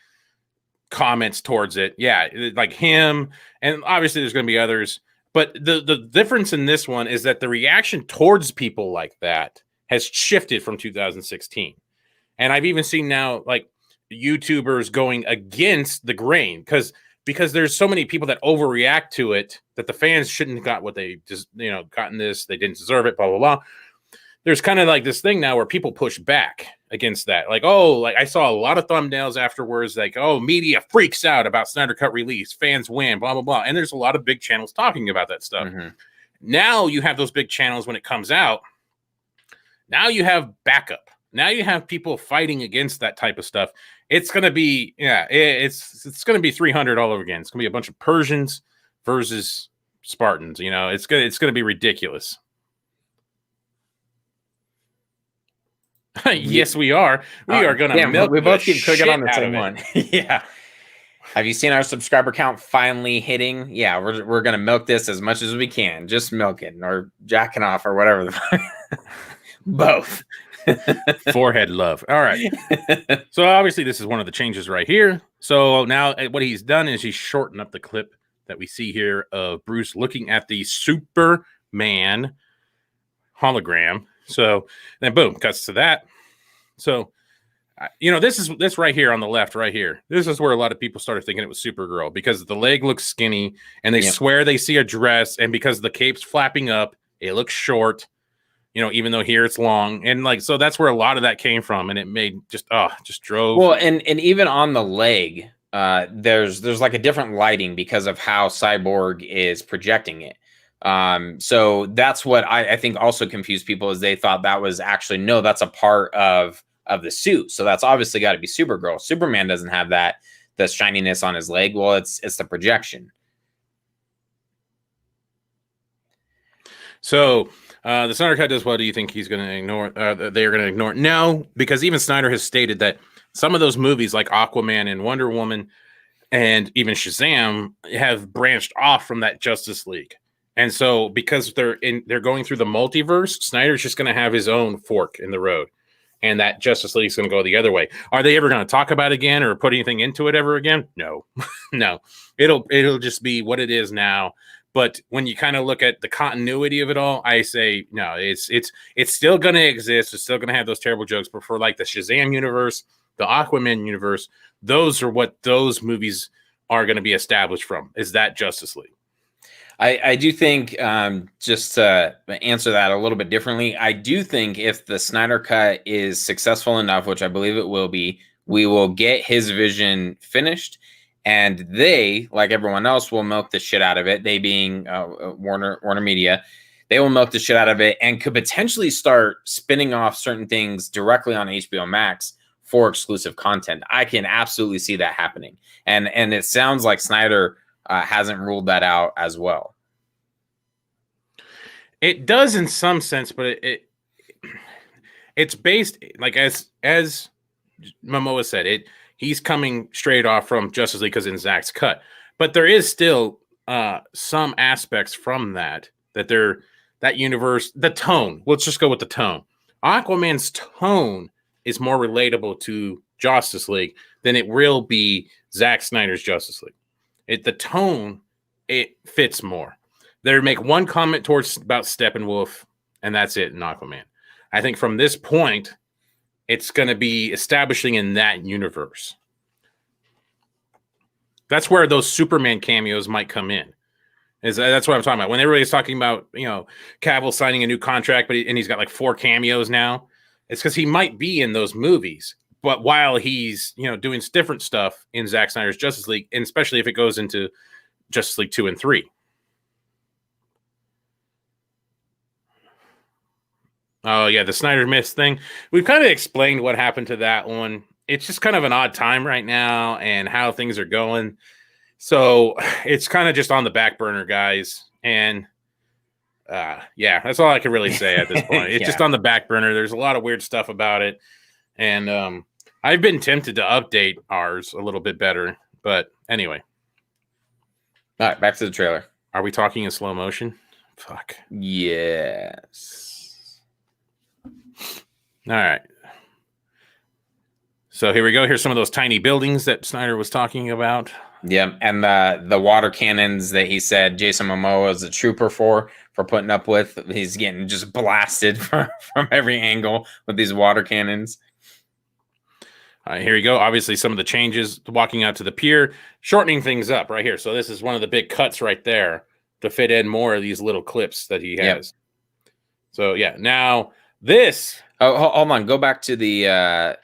comments towards it. Yeah, like him. And obviously there's going to be others. But the difference in this one is that the reaction towards people like that has shifted from 2016. And I've even seen now like YouTubers going against the grain because there's so many people that overreact to it that the fans shouldn't have got what they just, gotten this. They didn't deserve it, blah, blah, blah. There's kind of like this thing now where people push back against that. Like, like I saw a lot of thumbnails afterwards, like, media freaks out about Snyder Cut release, fans win, blah, blah, blah. And there's a lot of big channels talking about that stuff. Mm-hmm. Now you have those big channels when it comes out. Now you have backup. Now you have people fighting against that type of stuff. It's going to be, it's going to be 300 all over again. It's going to be a bunch of Persians versus Spartans. It's going to be ridiculous. Yes, we are. We are going to milk. We both keep cooking on the same one. Yeah. Have you seen our subscriber count finally hitting? Yeah, we're going to milk this as much as we can. Just milk it or jacking off or whatever. Both. Forehead love. All right. So obviously this is one of the changes right here. So now what he's done is he's shortened up the clip that we see here of Bruce looking at the Superman hologram. So then boom, cuts to that. So, this right here on the left, right here, this is where a lot of people started thinking it was Supergirl because the leg looks skinny and they swear they see a dress. And because the cape's flapping up, it looks short, even though here it's long. And so that's where a lot of that came from. And it made just drove. Well, and even on the leg, there's like a different lighting because of how Cyborg is projecting it. So that's what I think also confused people is they thought that was actually, that's a part of the suit. So that's obviously got to be Supergirl. Superman doesn't have the shininess on his leg. Well, it's the projection. So the Snyder Cut does what? Do you think he's going to ignore? They are going to ignore? No, because even Snyder has stated that some of those movies like Aquaman and Wonder Woman and even Shazam have branched off from that Justice League. And so because they're going through the multiverse, Snyder's just going to have his own fork in the road. And that Justice League is going to go the other way. Are they ever going to talk about it again or put anything into it ever again? No, no. It'll just be what it is now. But when you kind of look at the continuity of it all, I say no. It's still going to exist. It's still going to have those terrible jokes. But for like the Shazam universe, the Aquaman universe, those are what those movies are going to be established from. Is that Justice League? I do think, just to answer that a little bit differently, I do think if the Snyder Cut is successful enough, which I believe it will be, we will get his vision finished, and they, like everyone else, will milk the shit out of it. They being Warner Media, they will milk the shit out of it and could potentially start spinning off certain things directly on HBO Max for exclusive content. I can absolutely see that happening, and it sounds like Snyder hasn't ruled that out as well. It does in some sense, but it's based like as Momoa said, he's coming straight off from Justice League because in Zack's cut. But there is still some aspects from that that universe, the tone. Let's just go with the tone. Aquaman's tone is more relatable to Justice League than it will be Zack Snyder's Justice League. The tone, it fits more. They make one comment about Steppenwolf, and that's it in Aquaman. I think from this point, it's going to be establishing in that universe. That's where those Superman cameos might come in. That's what I'm talking about. When everybody's talking about, Cavill signing a new contract, and he's got like 4 cameos now, it's because he might be in those movies. But while he's, doing different stuff in Zack Snyder's Justice League, and especially if it goes into Justice League 2 and 3. Oh yeah, the Snyder Mist thing. We've kind of explained what happened to that one. It's just kind of an odd time right now and how things are going. So it's kind of just on the back burner, guys. And yeah, that's all I can really say at this point. It's just on the back burner. There's a lot of weird stuff about it. And I've been tempted to update ours a little bit better. But anyway. All right, back to the trailer. Are we talking in slow motion? Fuck. Yes. All right. So here we go. Here's some of those tiny buildings that Snyder was talking about. Yeah, and the water cannons that he said Jason Momoa is a trooper for putting up with. He's getting just blasted from every angle with these water cannons. Here you go. Obviously, some of the changes walking out to the pier, shortening things up right here. So this is one of the big cuts right there to fit in more of these little clips that he has. Yep. So yeah, now this. Oh, hold on. Go back to the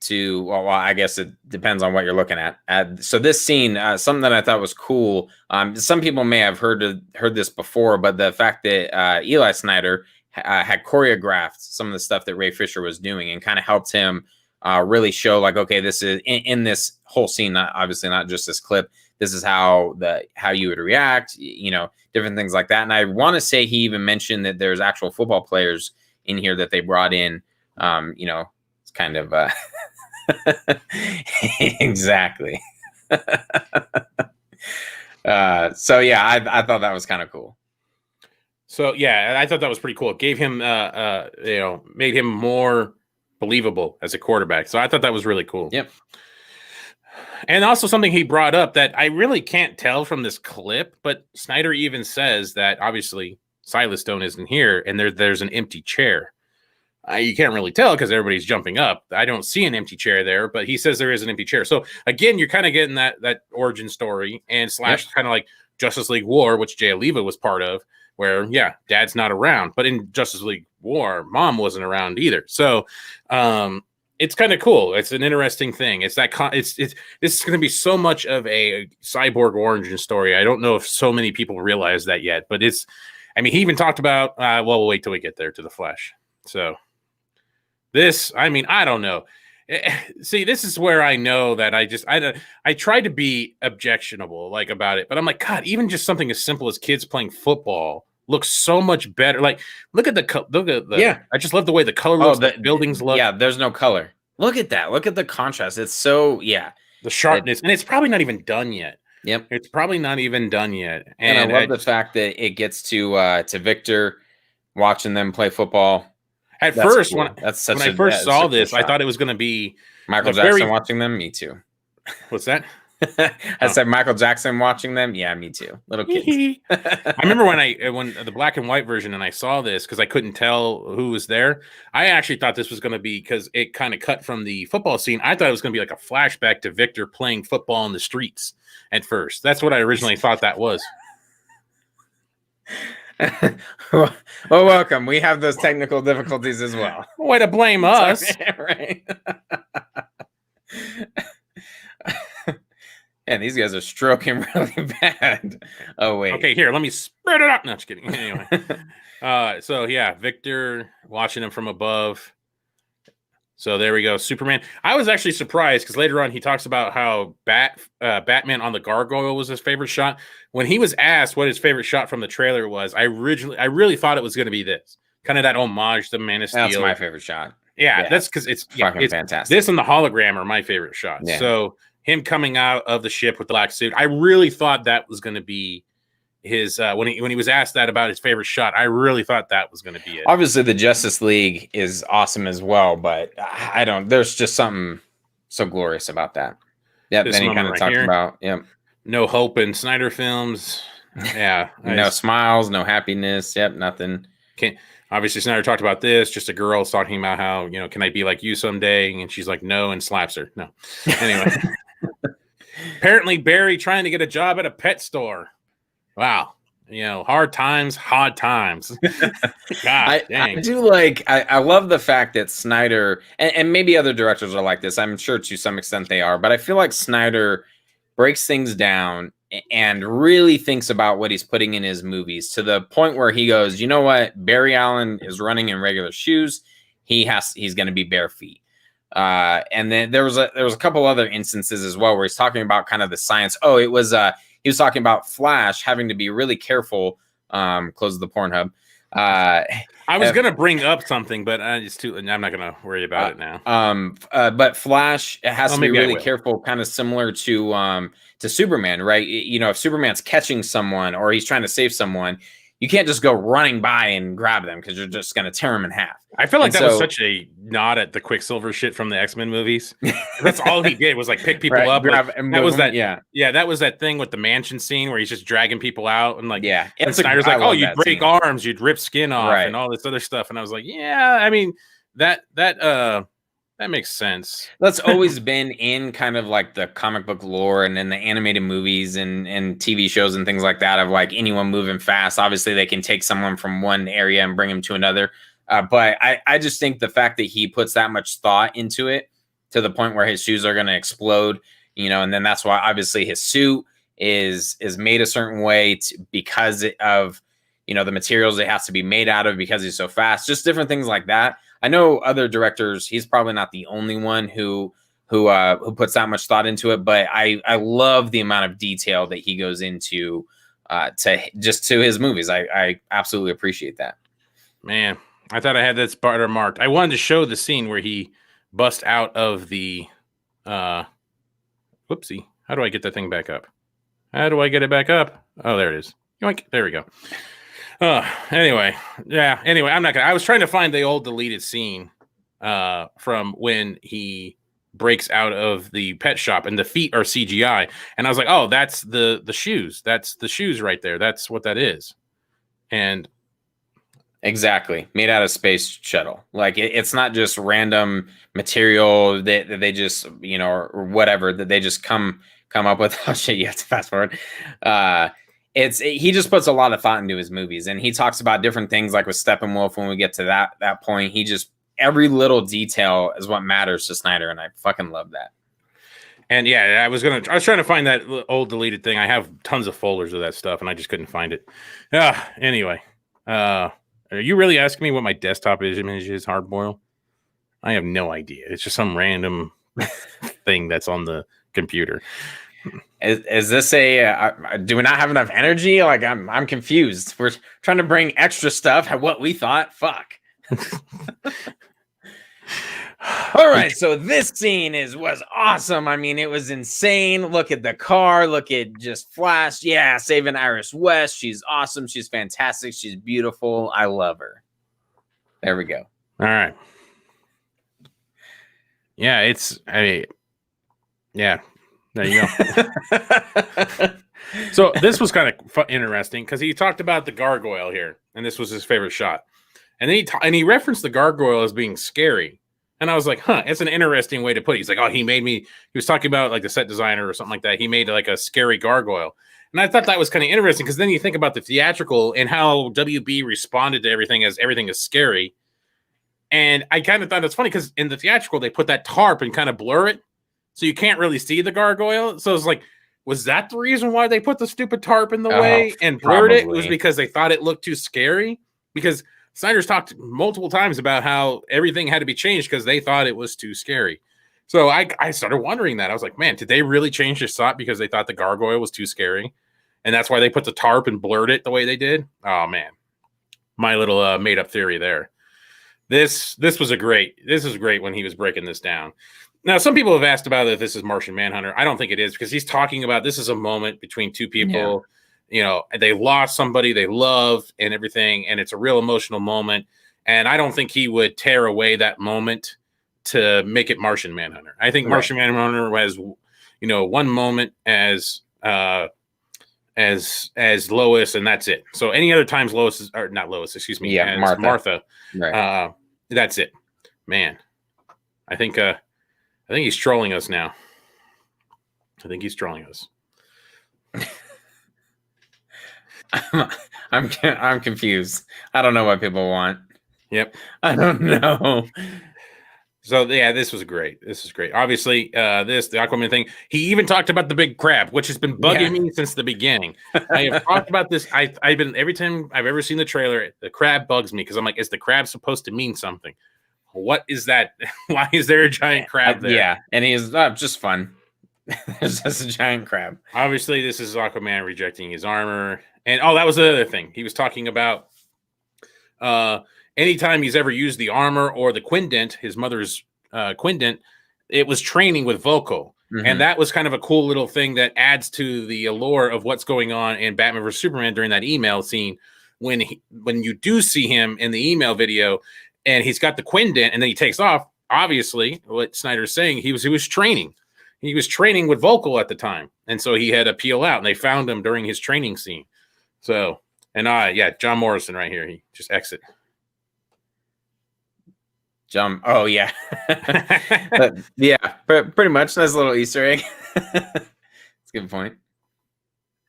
well, I guess it depends on what you're looking at. So this scene, something that I thought was cool. Some people may have heard this before, but the fact that Eli Snyder had choreographed some of the stuff that Ray Fisher was doing and kind of helped him really show like, okay, this is in this whole scene, obviously not just this clip. This is how you would react, different things like that. And I want to say he even mentioned that there's actual football players in here that they brought in. It's kind of exactly. So yeah, I thought that was kind of cool. So yeah, I thought that was pretty cool. It gave him, made him more believable as a quarterback. So I thought that was really cool. Yep. And also something he brought up that I really can't tell from this clip, but Snyder even says that obviously Silas Stone isn't here and there's an empty chair. You can't really tell because everybody's jumping up. I don't see an empty chair there, but he says there is an empty chair. So again, you're kind of getting that origin story and slash kind of like Justice League War, which Jay Oliva was part of, where dad's not around, but in Justice League War, mom wasn't around either. So it's kind of cool. It's an interesting thing. It's that this is going to be so much of a Cyborg origin story. I don't know if so many people realize that yet, but he even talked about. We'll wait till we get there to the Flash. So. I don't know. See, this is where I know that I try to be objectionable about it, but I'm like, God, even just something as simple as kids playing football looks so much better. Like, look at the I just love the way the color looks. The buildings look. Yeah, there's no color. Look at that. Look at the contrast. It's so the sharpness, and it's probably not even done yet. Yep, it's probably not even done yet. And I love the fact that it gets to Victor watching them play football. At first, cool. when I first saw this, shot. I thought it was going to be Michael Jackson watching them. Me too. What's that? I said Michael Jackson watching them. Yeah, me too. Little kids. I remember when the black and white version, and I saw this because I couldn't tell who was there. I actually thought this was going to be because it kind of cut from the football scene. I thought it was going to be like a flashback to Victor playing football in the streets. At first, that's what I originally thought that was. Well, welcome. We have those technical difficulties as well. Way to blame us, right? And these guys are stroking really bad. Oh wait. Okay, here. Let me spread it out. No, just kidding. Anyway, so yeah, Victor watching him from above. So there we go. Superman. I was actually surprised because later on he talks about how Batman on the Gargoyle was his favorite shot. When he was asked what his favorite shot from the trailer was, I really thought it was going to be this. Kind of that homage to Man of Steel. That's my favorite shot. Yeah. That's because it's fantastic. This and the hologram are my favorite shots. Yeah. So him coming out of the ship with the black suit, I really thought that was going to be his when he was asked that about his favorite shot. I really thought that was going to be it. Obviously the Justice League is awesome as well, but there's just something so glorious about that. Yeah, then he kind of talked about no hope in Snyder films. Yeah. No smiles, no happiness. Yep, nothing. Obviously Snyder talked about this, just a girl talking about how, can I be like you someday? And she's like, no, and slaps her. No. Anyway. Apparently Barry trying to get a job at a pet store. Wow. Hard times, hot times. God dang. I do I love the fact that Snyder, and maybe other directors are like this. I'm sure to some extent they are, but I feel like Snyder breaks things down and really thinks about what he's putting in his movies to the point where he goes, you know what, Barry Allen is running in regular shoes. He's going to be bare feet. And then there was a couple other instances as well where he's talking about kind of the science. Oh, he was talking about Flash having to be really careful. Close the Pornhub. I was gonna bring up something, but I'm not gonna worry about it now. But Flash has to be really careful, kind of similar to Superman, right? You know, if Superman's catching someone or he's trying to save someone, you can't just go running by and grab them because you're just gonna tear them in half. I feel like that was such a nod at the Quicksilver shit from the X-Men movies. That's all he did was like pick people up. Grab, like, that was that. Yeah, that was that thing with the mansion scene where he's just dragging people out and like And Snyder's like, oh, you'd break arms, you'd rip skin off, and all this other stuff. And I was like, yeah, I mean that makes sense. That's always been in kind of like the comic book lore and in the animated movies and TV shows and things like that of like anyone moving fast. Obviously, they can take someone from one area and bring them to another. But I just think the fact that he puts that much thought into it to the point where his shoes are going to explode, you know, and then that's why obviously his suit is made a certain way because of, you know, the materials it has to be made out of because he's so fast, just different things like that. I know other directors, he's probably not the only one who puts that much thought into it, but I love the amount of detail that he goes into to his movies. I absolutely appreciate that. Man, I thought I had that spot marked. I wanted to show the scene where he busts out of the whoopsie. How do I get that thing back up? How do I get it back up? Oh, there it is. Yoink. There we go. Anyway, I was trying to find the old deleted scene from when he breaks out of the pet shop and the feet are CGI. And I was like, oh, that's the shoes. That's the shoes right there. That's what that is. And exactly, made out of space shuttle. Like it's not just random material that they just, you know, or whatever that they just come up with. Oh shit, you have to fast forward. He just puts a lot of thought into his movies, and he talks about different things like with Steppenwolf. When we get to that point, he just every little detail is what matters to Snyder, and I fucking love that. And yeah, I was trying to find that old deleted thing. I have tons of folders of that stuff, and I just couldn't find it. Anyway, are you really asking me what my desktop image is, Hardboil? I have no idea. It's just some random thing that's on the computer. Is this do we not have enough energy? Like I'm confused. We're trying to bring extra stuff. What we thought. Fuck. All right, so this scene was awesome. I mean, it was insane. Look at the car. Look at just Flash. Yeah, saving Iris West. She's awesome. She's fantastic. She's beautiful. I love her. There we go. All right. Yeah, yeah. There you go. So this was kind of interesting because he talked about the gargoyle here, and this was his favorite shot. And then he referenced the gargoyle as being scary. And I was like, it's an interesting way to put it. He's like, he was talking about like the set designer or something like that. He made like a scary gargoyle. And I thought that was kind of interesting because then you think about the theatrical and how WB responded to everything as everything is scary. And I kind of thought it's funny because in the theatrical, they put that tarp and kind of blur it. So you can't really see the gargoyle. So it's like, was that the reason why they put the stupid tarp in the way and blurred it? It was because they thought it looked too scary? Because Snyder's talked multiple times about how everything had to be changed because they thought it was too scary. So I started wondering that. I was like, man, did they really change this thought because they thought the gargoyle was too scary? And that's why they put the tarp and blurred it the way they did? Oh, man. My little made-up theory there. This was great when he was breaking this down. Now, some people have asked about if this is Martian Manhunter. I don't think it is because he's talking about this is a moment between two people. Yeah. You know, they lost somebody they love and everything, and it's a real emotional moment. And I don't think he would tear away that moment to make it Martian Manhunter. I think Martian Manhunter has, you know, one moment as Lois, and that's it. So any other times Lois is, or not Lois, excuse me, as Martha. Right. That's it, man. I think he's trolling us now. I'm confused. I don't know what people want. Yep. I don't know. So yeah, this was great. This is great. Obviously, the Aquaman thing. He even talked about the big crab, which has been bugging me since the beginning. I have talked about this. I've been every time I've ever seen the trailer, the crab bugs me because I'm like, is the crab supposed to mean something? What is that? Why is there a giant crab there? Yeah, and he's just fun. There's just a giant crab. Obviously, this is Aquaman rejecting his armor, and that was the other thing he was talking about. Anytime he's ever used the armor or the quindent, his mother's quindent, it was training with Vocal. Mm-hmm. And that was kind of a cool little thing that adds to the allure of what's going on in Batman vs. Superman during that email scene. When you do see him in the email video and he's got the quindent and then he takes off, obviously, what Snyder's saying, he was training. He was training with Vocal at the time. And so he had to peel out, and they found him during his training scene. So, and John Morrison right here. He just exit. Jump. Oh yeah. Pretty much. Nice little Easter egg. That's a good point.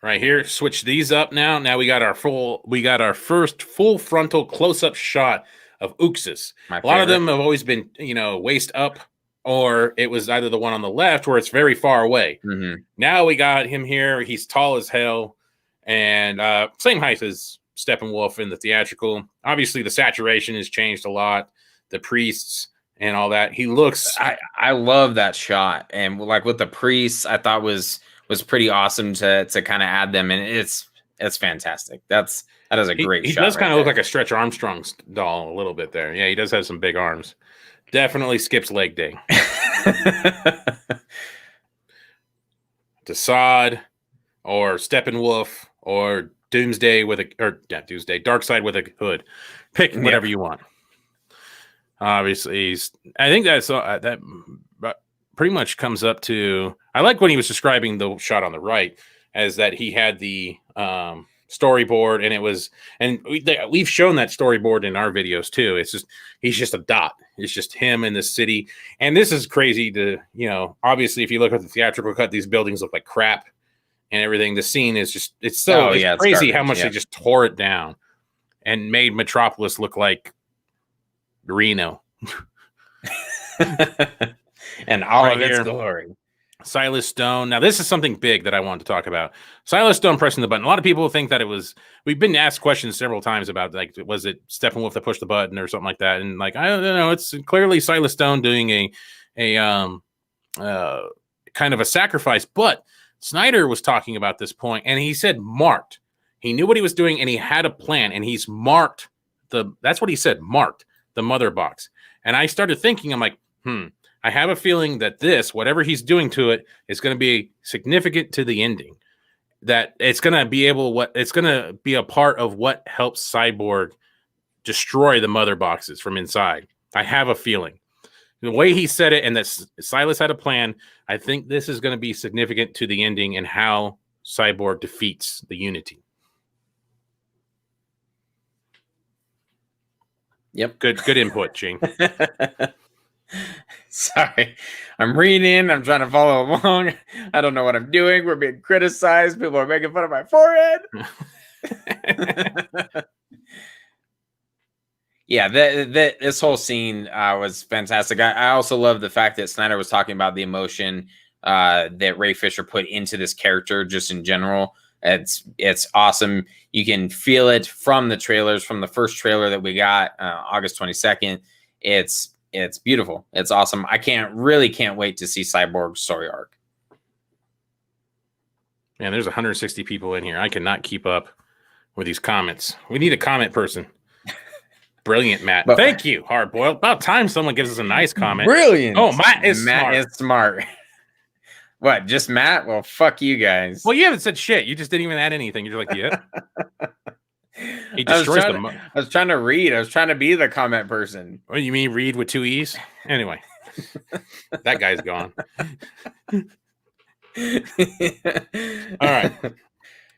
Right here. Switch these up now. Now we got our first full frontal close-up shot of Uxas. A lot of them have always been, waist up, or it was either the one on the left where it's very far away. Mm-hmm. Now we got him here. He's tall as hell, and same height as Steppenwolf in the theatrical. Obviously, the saturation has changed a lot. The priests and all that. He looks. I love that shot, and like with the priests, I thought was pretty awesome to kind of add them, and it's fantastic. That is a great shot. He does kind of look like a Stretch Armstrong doll a little bit there. Yeah, he does have some big arms. Definitely skips leg day. Desaad or Steppenwolf or Doomsday Darkseid with a hood. Pick whatever you want. Obviously, I think that pretty much comes up to. I like when he was describing the shot on the right as that he had the storyboard, and it was, and we've shown that storyboard in our videos too. It's just he's just a dot. It's just him in the city, and this is crazy to obviously if you look at the theatrical cut, these buildings look like crap and everything. The scene is just it's crazy garbage, how much they just tore it down and made Metropolis look like Reno. And all of its glory. Silas Stone. Now, this is something big that I wanted to talk about. Silas Stone pressing the button. A lot of people think that it was. We've been asked questions several times about, like, was it Steppenwolf that pushed the button or something like that? And like, I don't know. It's clearly Silas Stone doing a kind of a sacrifice. But Snyder was talking about this point, and he said marked. He knew what he was doing, and he had a plan, and he's marked that's what he said. Marked the mother box. And I started thinking, I'm like, I have a feeling that whatever he's doing to it, is going to be significant to the ending. That it's going to be it's going to be a part of what helps Cyborg destroy the mother boxes from inside. I have a feeling. The way he said it, and that Silas had a plan, I think this is going to be significant to the ending and how Cyborg defeats the Unity. Yep. Good input, Gene. Sorry. I'm reading. I'm trying to follow along. I don't know what I'm doing. We're being criticized. People are making fun of my forehead. Yeah, this whole scene was fantastic. I also love the fact that Snyder was talking about the emotion that Ray Fisher put into this character just in general. It's awesome. You can feel it from the trailers, from the first trailer that we got August 22nd. It's beautiful. It's awesome. I can't wait to see Cyborg's story arc. Man, there's 160 people in here. I cannot keep up with these comments. We need a comment person. Brilliant, Matt. Thank you, Hardboiled. About time someone gives us a nice comment. Brilliant. Oh, Matt is smart. What, just Matt? Well, fuck you guys. Well, you haven't said shit. You just didn't even add anything. You're like, yeah. He destroys them. I was trying to read. I was trying to be the comment person. What, you mean read with 2 E's? Anyway, that guy's gone. All right.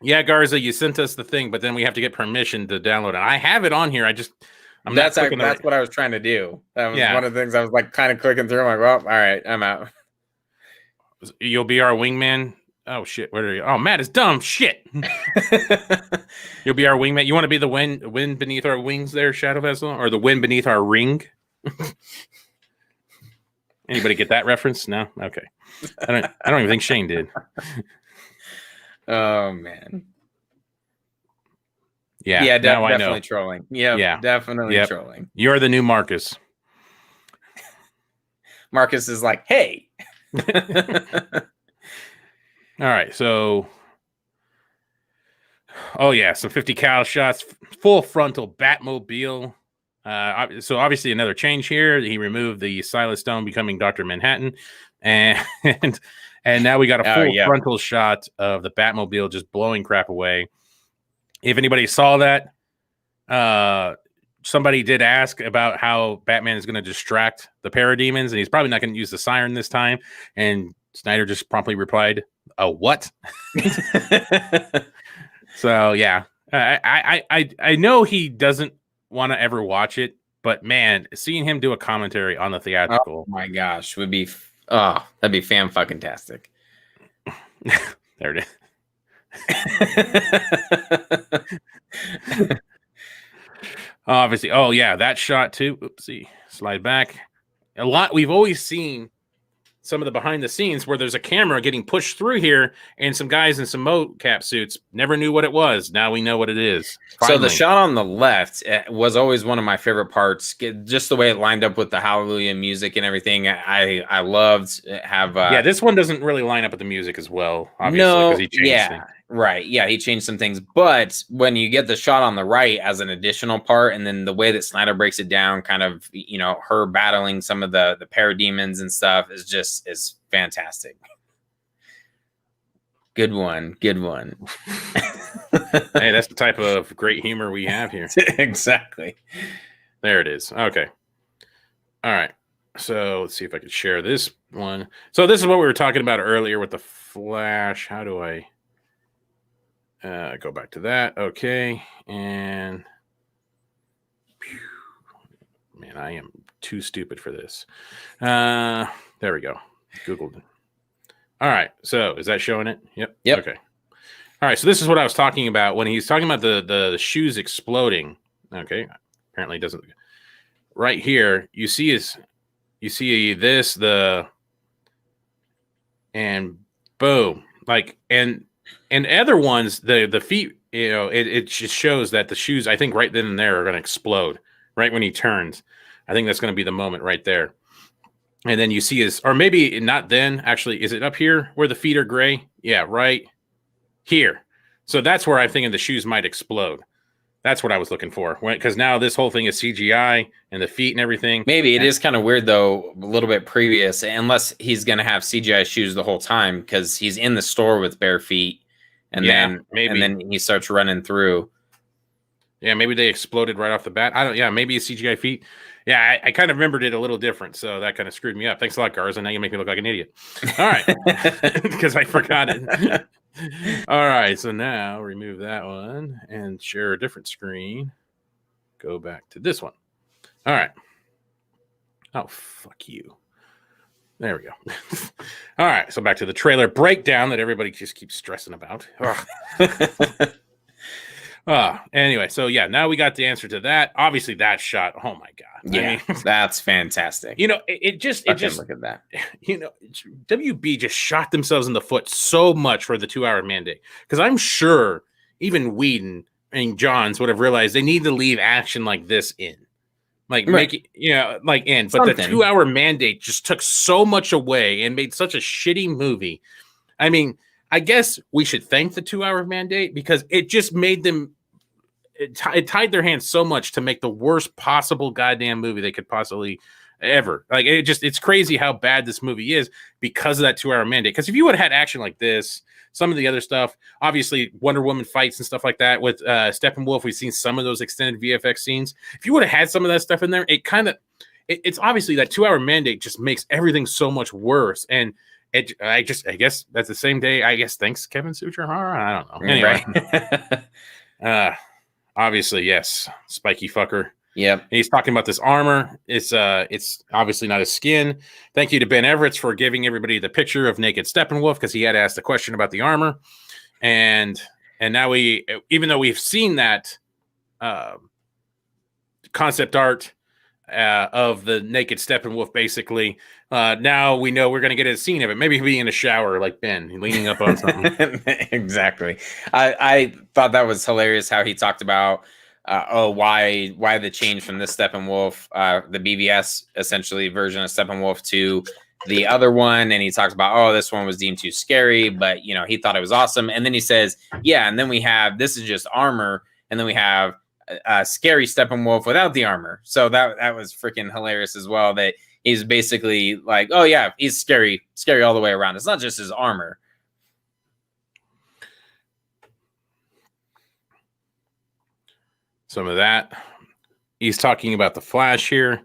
Yeah, Garza, you sent us the thing, but then we have to get permission to download it. I have it on here. That's what I was trying to do. That was one of the things I was like kind of clicking through. I'm like, well, all right, I'm out. You'll be our wingman. Oh shit! Where are you? Oh, Matt is dumb. Shit. You'll be our wingman. You want to be the wind beneath our wings, there, Shadow Vessel, or the wind beneath our ring? Anybody get that reference? No. Okay. I don't even think Shane did. Oh man. Yeah. Now I know. Definitely trolling. Yep, Yeah. Definitely trolling. You're the new Marcus. Marcus is like, hey. All right. So. Oh yeah, some 50 cal shots, full frontal Batmobile. So obviously another change here. He removed the Silas Stone, becoming Dr. Manhattan, and and now we got a full frontal shot of the Batmobile just blowing crap away. If anybody saw that, somebody did ask about how Batman is going to distract the parademons, and he's probably not going to use the siren this time. And Snyder just promptly replied, "A what?" So yeah, I know he doesn't want to ever watch it, but man, seeing him do a commentary on the theatrical, oh my gosh, would be that'd be fan fucking tastic. There it is. Obviously, oh yeah, that shot too. Oopsie, slide back. A lot. We've always seen some of the behind the scenes where there's a camera getting pushed through here and some guys in some mocap suits never knew what it was. Now we know what it is. Finally. So the shot on the left was always one of my favorite parts. Just the way it lined up with the Hallelujah music and everything. I loved yeah, this one doesn't really line up with the music as well, obviously, because he changed things. Right. Yeah, he changed some things. But when you get the shot on the right as an additional part, and then the way that Snyder breaks it down, kind of, her battling some of the parademons and stuff is fantastic. Good one. Good one. Hey, that's the type of great humor we have here. Exactly. There it is. Okay. All right. So let's see if I can share this one. So this is what we were talking about earlier with the Flash. How do I go back to that? Okay. And man, I am too stupid for this. There we go. Googled it. All right. So is that showing it? Yep. Okay. All right. So this is what I was talking about when he's talking about the shoes exploding. Okay. Apparently it doesn't. Right here, you see this, and boom, like, and other ones, the feet, it just shows that the shoes, I think right then and there, are going to explode right when he turns. I think that's going to be the moment right there. And then you see his, or maybe not then, actually, is it up here where the feet are gray? Yeah, right here. So that's where I'm thinking the shoes might explode. That's what I was looking for, because now this whole thing is CGI and the feet and everything. Maybe it is kind of weird, though, a little bit previous, unless he's going to have CGI shoes the whole time because he's in the store with bare feet, and then he starts running through. Yeah, maybe they exploded right off the bat. Maybe it's CGI feet. Yeah, I kind of remembered it a little different, so that kind of screwed me up. Thanks a lot, Garza. Now you make me look like an idiot. All right, because I forgot it. All right, so now remove that one and share a different screen. Go back to this one. All right. Oh, fuck you. There we go. All right, so back to the trailer breakdown that everybody just keeps stressing about. Anyway, so yeah, now we got the answer to that. Obviously, that shot. Oh my god! Yeah, I mean, that's fantastic. It just look at that. WB just shot themselves in the foot so much for the 2-hour mandate, because I'm sure even Whedon and Johns would have realized they need to leave action like this in, like make it, in. But the 2-hour mandate just took so much away and made such a shitty movie. I mean, I guess we should thank the 2-hour mandate because it just made them. It tied their hands so much to make the worst possible goddamn movie they could possibly ever. Like, it's crazy how bad this movie is because of that 2-hour mandate. Because if you would have had action like this, some of the other stuff, obviously Wonder Woman fights and stuff like that with Steppenwolf, we've seen some of those extended VFX scenes. If you would have had some of that stuff in there, it's obviously that 2-hour mandate just makes everything so much worse. And I guess that's the same day. I guess thanks Kevin Sucher. I don't know. Anyway, right. Obviously, yes, spiky fucker. Yep. And he's talking about this armor. It's obviously not his skin. Thank you to Ben Everett for giving everybody the picture of naked Steppenwolf, because he had asked a question about the armor, and now even though we've seen that concept art of the naked Steppenwolf, basically. Now we know we're going to get a scene of it. Maybe he'll be in a shower like Ben, leaning up on something. Exactly. I thought that was hilarious how he talked about, why the change from this Steppenwolf, the BVS essentially version of Steppenwolf to the other one. And he talks about, oh, this one was deemed too scary, but he thought it was awesome. And then he says, yeah, and then we have, this is just armor. And then we have scary Steppenwolf without the armor. So that was freaking hilarious as well. That he's basically like, oh yeah, he's scary all the way around. It's not just his armor. Some of that. He's talking about the Flash here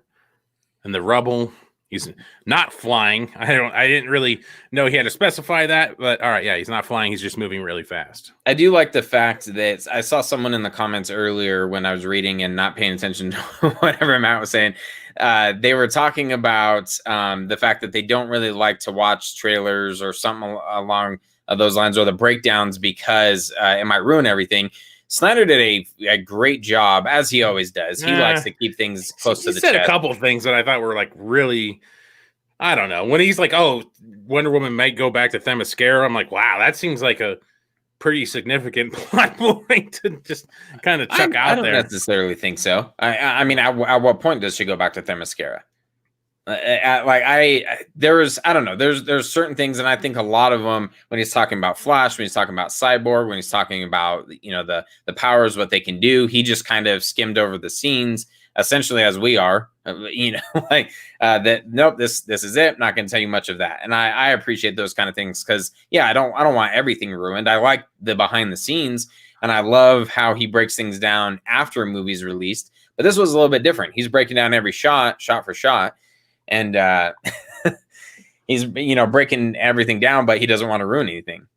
and the rubble. He's not flying. I didn't really know he had to specify that, but all right, yeah, he's not flying. He's just moving really fast. I do like the fact that I saw someone in the comments earlier when I was reading and not paying attention to whatever Matt was saying. They were talking about the fact that they don't really like to watch trailers or something along those lines, or the breakdowns, because it might ruin everything. Snyder did a great job, as he always does. He likes to keep things close to the chest. He said a couple of things that I thought were like really, I don't know. When he's like, oh, Wonder Woman might go back to Themyscira, I'm like, wow, that seems like a pretty significant plot point to just kind of chuck out there. I don't necessarily think so. I mean, at what point does she go back to Themyscira? There's certain things, and I think a lot of them, when he's talking about Flash, when he's talking about Cyborg, when he's talking about the powers, what they can do, he just kind of skimmed over the scenes, essentially as we are, that nope, this is it. Not going to tell you much of that, and I appreciate those kind of things, because I don't want everything ruined. I like the behind the scenes, and I love how he breaks things down after a movie's released. But this was a little bit different. He's breaking down every shot for shot. And he's breaking everything down, but he doesn't want to ruin anything.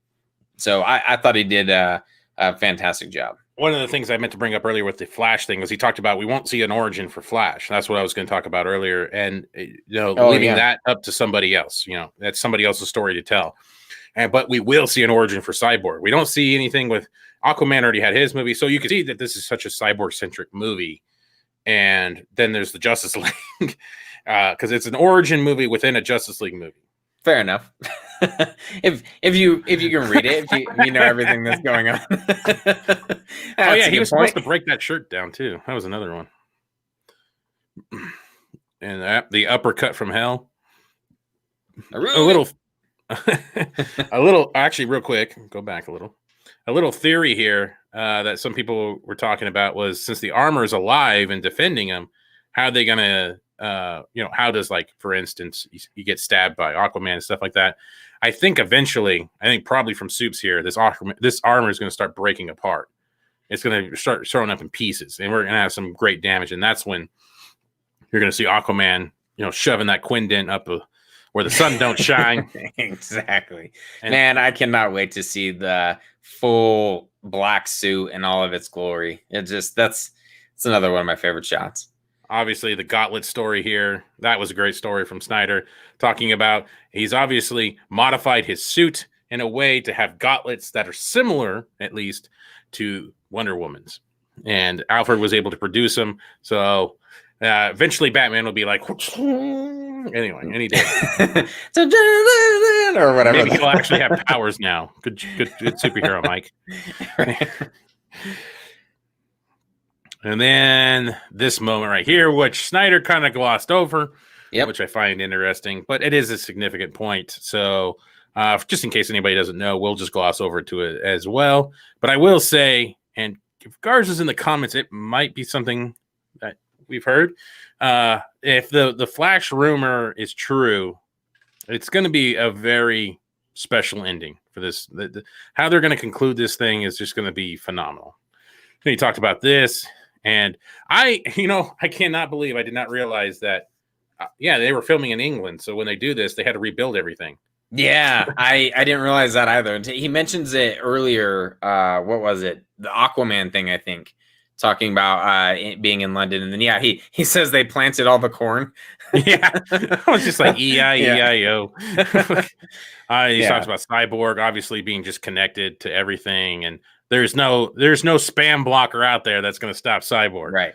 So I thought he did a fantastic job. One of the things I meant to bring up earlier with the Flash thing was he talked about we won't see an origin for Flash. That's what I was going to talk about earlier, and leaving that up to somebody else. That's somebody else's story to tell. But we will see an origin for Cyborg. We don't see anything with Aquaman. Already had his movie, so you can see that this is such a Cyborg centric movie. And then there's the Justice League. Because it's an origin movie within a Justice League movie. Fair enough. if you can read it, if you know everything that's going on. Oh yeah, he was supposed to break that shirt down too. That was another one. And the uppercut from hell. A little. Actually, real quick, go back a little. A little theory here that some people were talking about was, since the armor is alive and defending him, how are they gonna? How does, like, for instance, you get stabbed by Aquaman and stuff like that? I think probably from Soups here, this armor is going to start breaking apart. It's going to start throwing up in pieces, and we're going to have some great damage. And that's when you're going to see Aquaman, shoving that Quindent up where the sun don't shine. Exactly. And man, I cannot wait to see the full black suit in all of its glory. It's another one of my favorite shots. Obviously, the Gauntlet story here, that was a great story from Snyder, talking about he's obviously modified his suit in a way to have gauntlets that are similar, at least, to Wonder Woman's. And Alfred was able to produce them. So eventually Batman will be like, anyway, any day. Or whatever. Maybe he'll actually have powers now. Good superhero, Mike. And then this moment right here, which Snyder kind of glossed over, which I find interesting, but it is a significant point. So just in case anybody doesn't know, we'll just gloss over to it as well. But I will say, and if Garz is in the comments, it might be something that we've heard. If the Flash rumor is true, it's going to be a very special ending for this. How they're going to conclude this thing is just going to be phenomenal. And he talked about this. And I cannot believe I did not realize that, they were filming in England. So when they do this, they had to rebuild everything. Yeah, I didn't realize that either. He mentions it earlier. What was it? The Aquaman thing, I think, talking about it being in London. And then, he says they planted all the corn. Yeah, I was just like, E-I-E-I-O. He talks about Cyborg obviously being just connected to everything, and there's no spam blocker out there that's going to stop Cyborg. Right.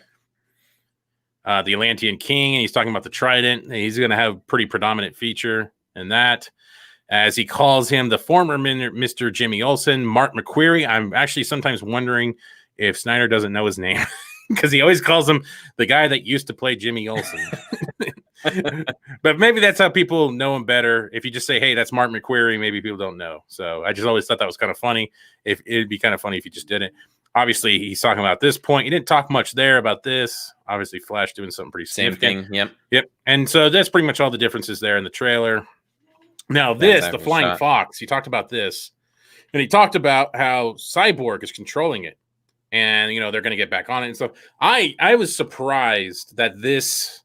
the Atlantean King, and he's talking about the Trident. He's going to have a pretty predominant feature in that. As he calls him the former Mr. Jimmy Olsen, Mark McQuarrie. I'm actually sometimes wondering if Snyder doesn't know his name because he always calls him the guy that used to play Jimmy Olsen. But maybe that's how people know him better. If you just say, hey, that's Mark McQuarrie, maybe people don't know. So I just always thought that was kind of funny. If it'd be kind of funny if you just did it. Obviously, he's talking about this point. He didn't talk much there about this. Obviously, Flash doing something pretty significant. Same thing. Yep. And so that's pretty much all the differences there in the trailer. Now, the Flying Fox, he talked about this. And he talked about how Cyborg is controlling it. And, they're going to get back on it and stuff. I was surprised that this...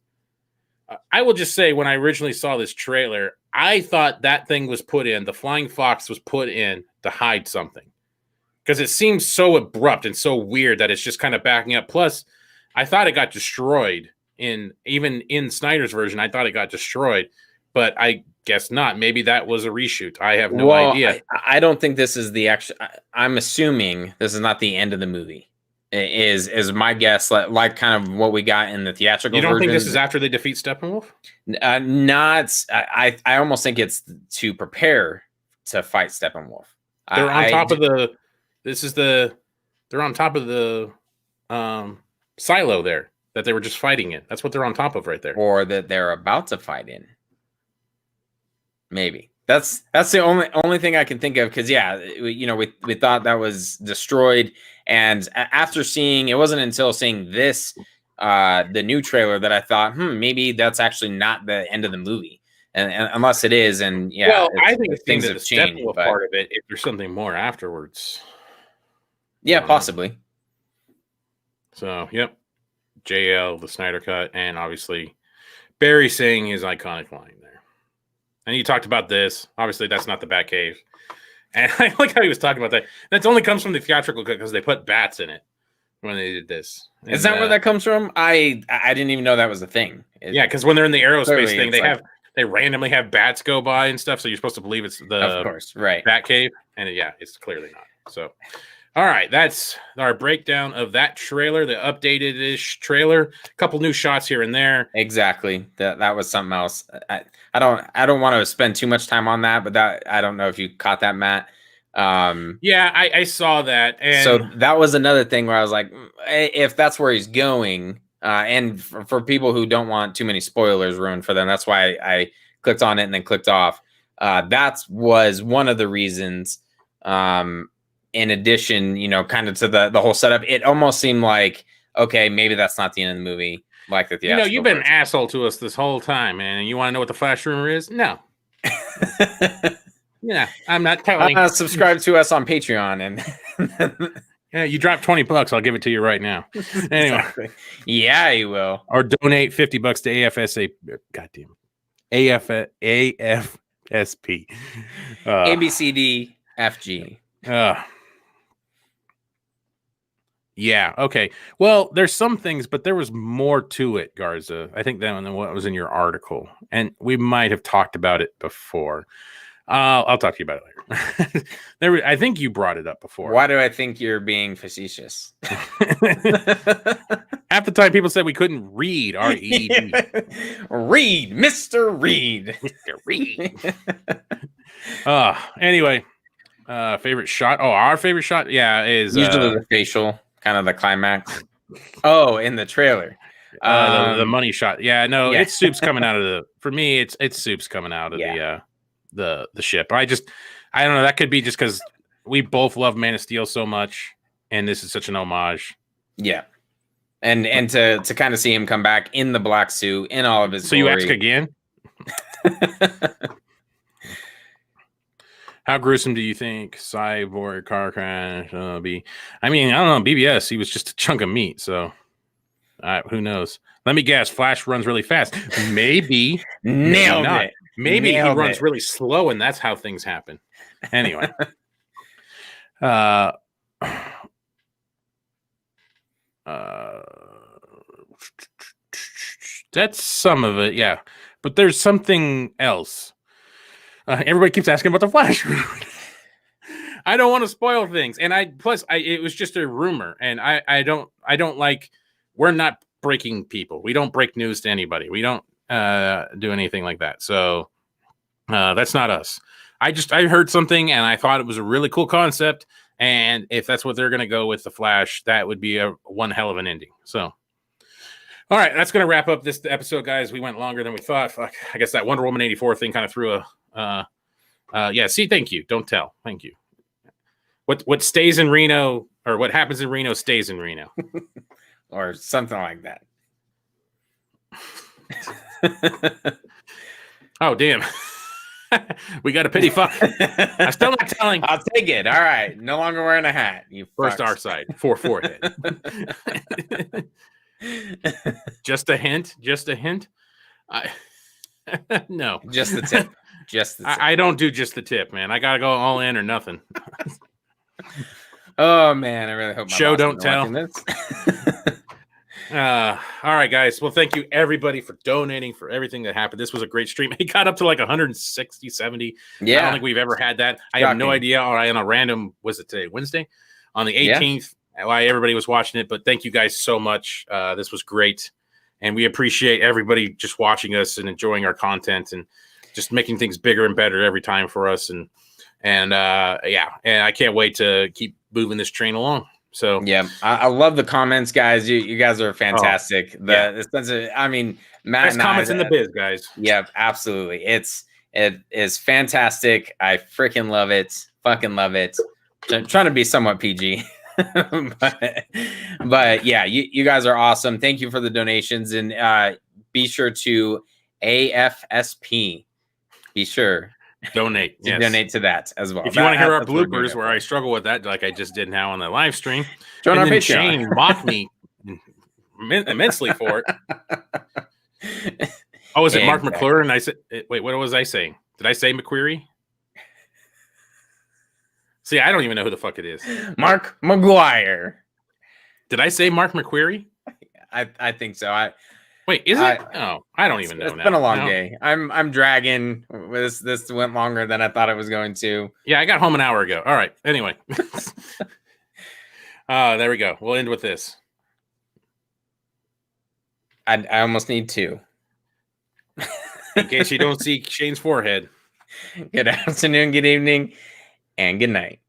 I will just say, when I originally saw this trailer, I thought that thing was put in, the Flying Fox was put in to hide something. Because it seems so abrupt and so weird that it's just kind of backing up. Plus, I thought it got destroyed. Even in Snyder's version, I thought it got destroyed. But I guess not. Maybe that was a reshoot. I have no idea. I don't think this is the actual... I'm assuming this is not the end of the movie. Is my guess, like kind of what we got in the theatrical version. You don't think this is after they defeat Steppenwolf? Not. I almost think it's to prepare to fight Steppenwolf. They're on top of the... They're on top of the silo there that they were just fighting in. That's what they're on top of right there. Or that they're about to fight in. Maybe. That's the only thing I can think of, because we thought that was destroyed, and after seeing, it wasn't until seeing this the new trailer that I thought maybe that's actually not the end of the movie, and unless it is, and I think things have changed. Part of it, if there's something more afterwards, possibly. So JL, the Snyder Cut, and obviously Barry saying his iconic line there. And you talked about this. Obviously, that's not the Batcave. And I like how he was talking about that. That only comes from the theatrical cut because they put bats in it when they did this. Is that where that comes from? I didn't even know that was a thing. Because when they're in the aerospace thing, they randomly have bats go by and stuff. So you're supposed to believe it's the Batcave. And it's clearly not. So, all right, that's our breakdown of that trailer, the updated-ish trailer. A couple new shots here and there. Exactly. That was something else. I don't want to spend too much time on that, but I don't know if you caught that, Matt. I saw that. And so that was another thing where I was like, if that's where he's going, and for people who don't want too many spoilers ruined for them, that's why I clicked on it and then clicked off. That was one of the reasons. In addition, kind of to the whole setup, it almost seemed like, okay, maybe that's not the end of the movie. Like the theatrical you've been an asshole to us this whole time, man. And you want to know what the Flash rumor is? No. I'm not telling. Subscribe to us on Patreon, and you drop $20, I'll give it to you right now. Anyway, exactly. Yeah, you will. Or donate $50 to AFSA. Goddamn, AFSP. ABCDFG. Okay. Well, there's some things, but there was more to it, Garza. I think than what was in your article, and we might have talked about it before. I'll talk to you about it later. I think you brought it up before. Why do I think you're being facetious? Half the time, people said we couldn't read. R-E-E-D. Read, Mr. Reed. Mr. Reed. Anyway, favorite shot. Oh, our favorite shot, is usually the facial, kind of the climax. Oh, in the trailer. The money shot. It's Soup's coming out of for me, it's Soup's coming out of the ship. I don't know. That could be just because we both love Man of Steel so much, and this is such an homage. Yeah, and to kind of see him come back in the black suit in all of his. So glory. You ask again. How gruesome do you think Cyborg car crash be? I mean, I don't know. BBS, he was just a chunk of meat, so who knows? Let me guess. Flash runs really fast. Maybe. Nailed it. Maybe he runs really slow, and that's how things happen. Anyway. That's some of it, yeah. But there's something else. Everybody keeps asking about the Flash. I don't want to spoil things, and it was just a rumor, and I don't like. We're not breaking people. We don't break news to anybody. We don't do anything like that. So that's not us. I heard something and I thought it was a really cool concept. And if that's what they're going to go with the Flash, that would be one hell of an ending. So, all right, that's going to wrap up this episode, guys. We went longer than we thought. Fuck, I guess that Wonder Woman 84 thing kind of threw a. Yeah. See, thank you. Don't tell. Thank you. What stays in Reno, or what happens in Reno stays in Reno, or something like that. Oh damn. We got a pity fuck. I'm still not telling. I'll take it. All right. No longer wearing a hat. You first fucks. our side. 4 forehead. Just a hint. Just a hint. No. Just the tip. Just the tip. I don't do just the tip, man. I gotta go all in or nothing. Oh man, I really hope my show boss don't tell. This. All right, guys. Well, thank you everybody for donating for everything that happened. This was a great stream. It got up to like 160, 70. Yeah. I don't think we've ever had that. I have no idea. Or on a random, was it today? Wednesday? On the 18th, why everybody was watching it. But thank you guys so much. This was great. And we appreciate everybody just watching us and enjoying our content and just making things bigger and better every time for us. And I can't wait to keep moving this train along. So yeah, I love the comments, guys. You guys are fantastic. The sense of, I mean, Matt best comments in the biz, guys. Yeah, absolutely. It is fantastic. I freaking love it. Fucking love it. I'm trying to be somewhat PG, but yeah, you guys are awesome. Thank you for the donations, and be sure to AFSP. Be sure. Donate. Yes. Donate to that as well. If you want to hear our bloopers where I struggle with that, like I just did now on the live stream, join our Patreon. Shane mocked me immensely for it. Oh, was it Mark McClure? I said, wait, what was I saying? Did I say McQuarrie? See, I don't even know who the fuck it is. Mark McGuire. Did I say Mark McQuarrie? I think so. Wait, is it? Oh, I don't even know. It's been a long day. I'm dragging. This went longer than I thought it was going to. Yeah, I got home an hour ago. All right. Anyway. There we go. We'll end with this. I almost need two. In case you don't see Shane's forehead. Good afternoon, good evening, and good night.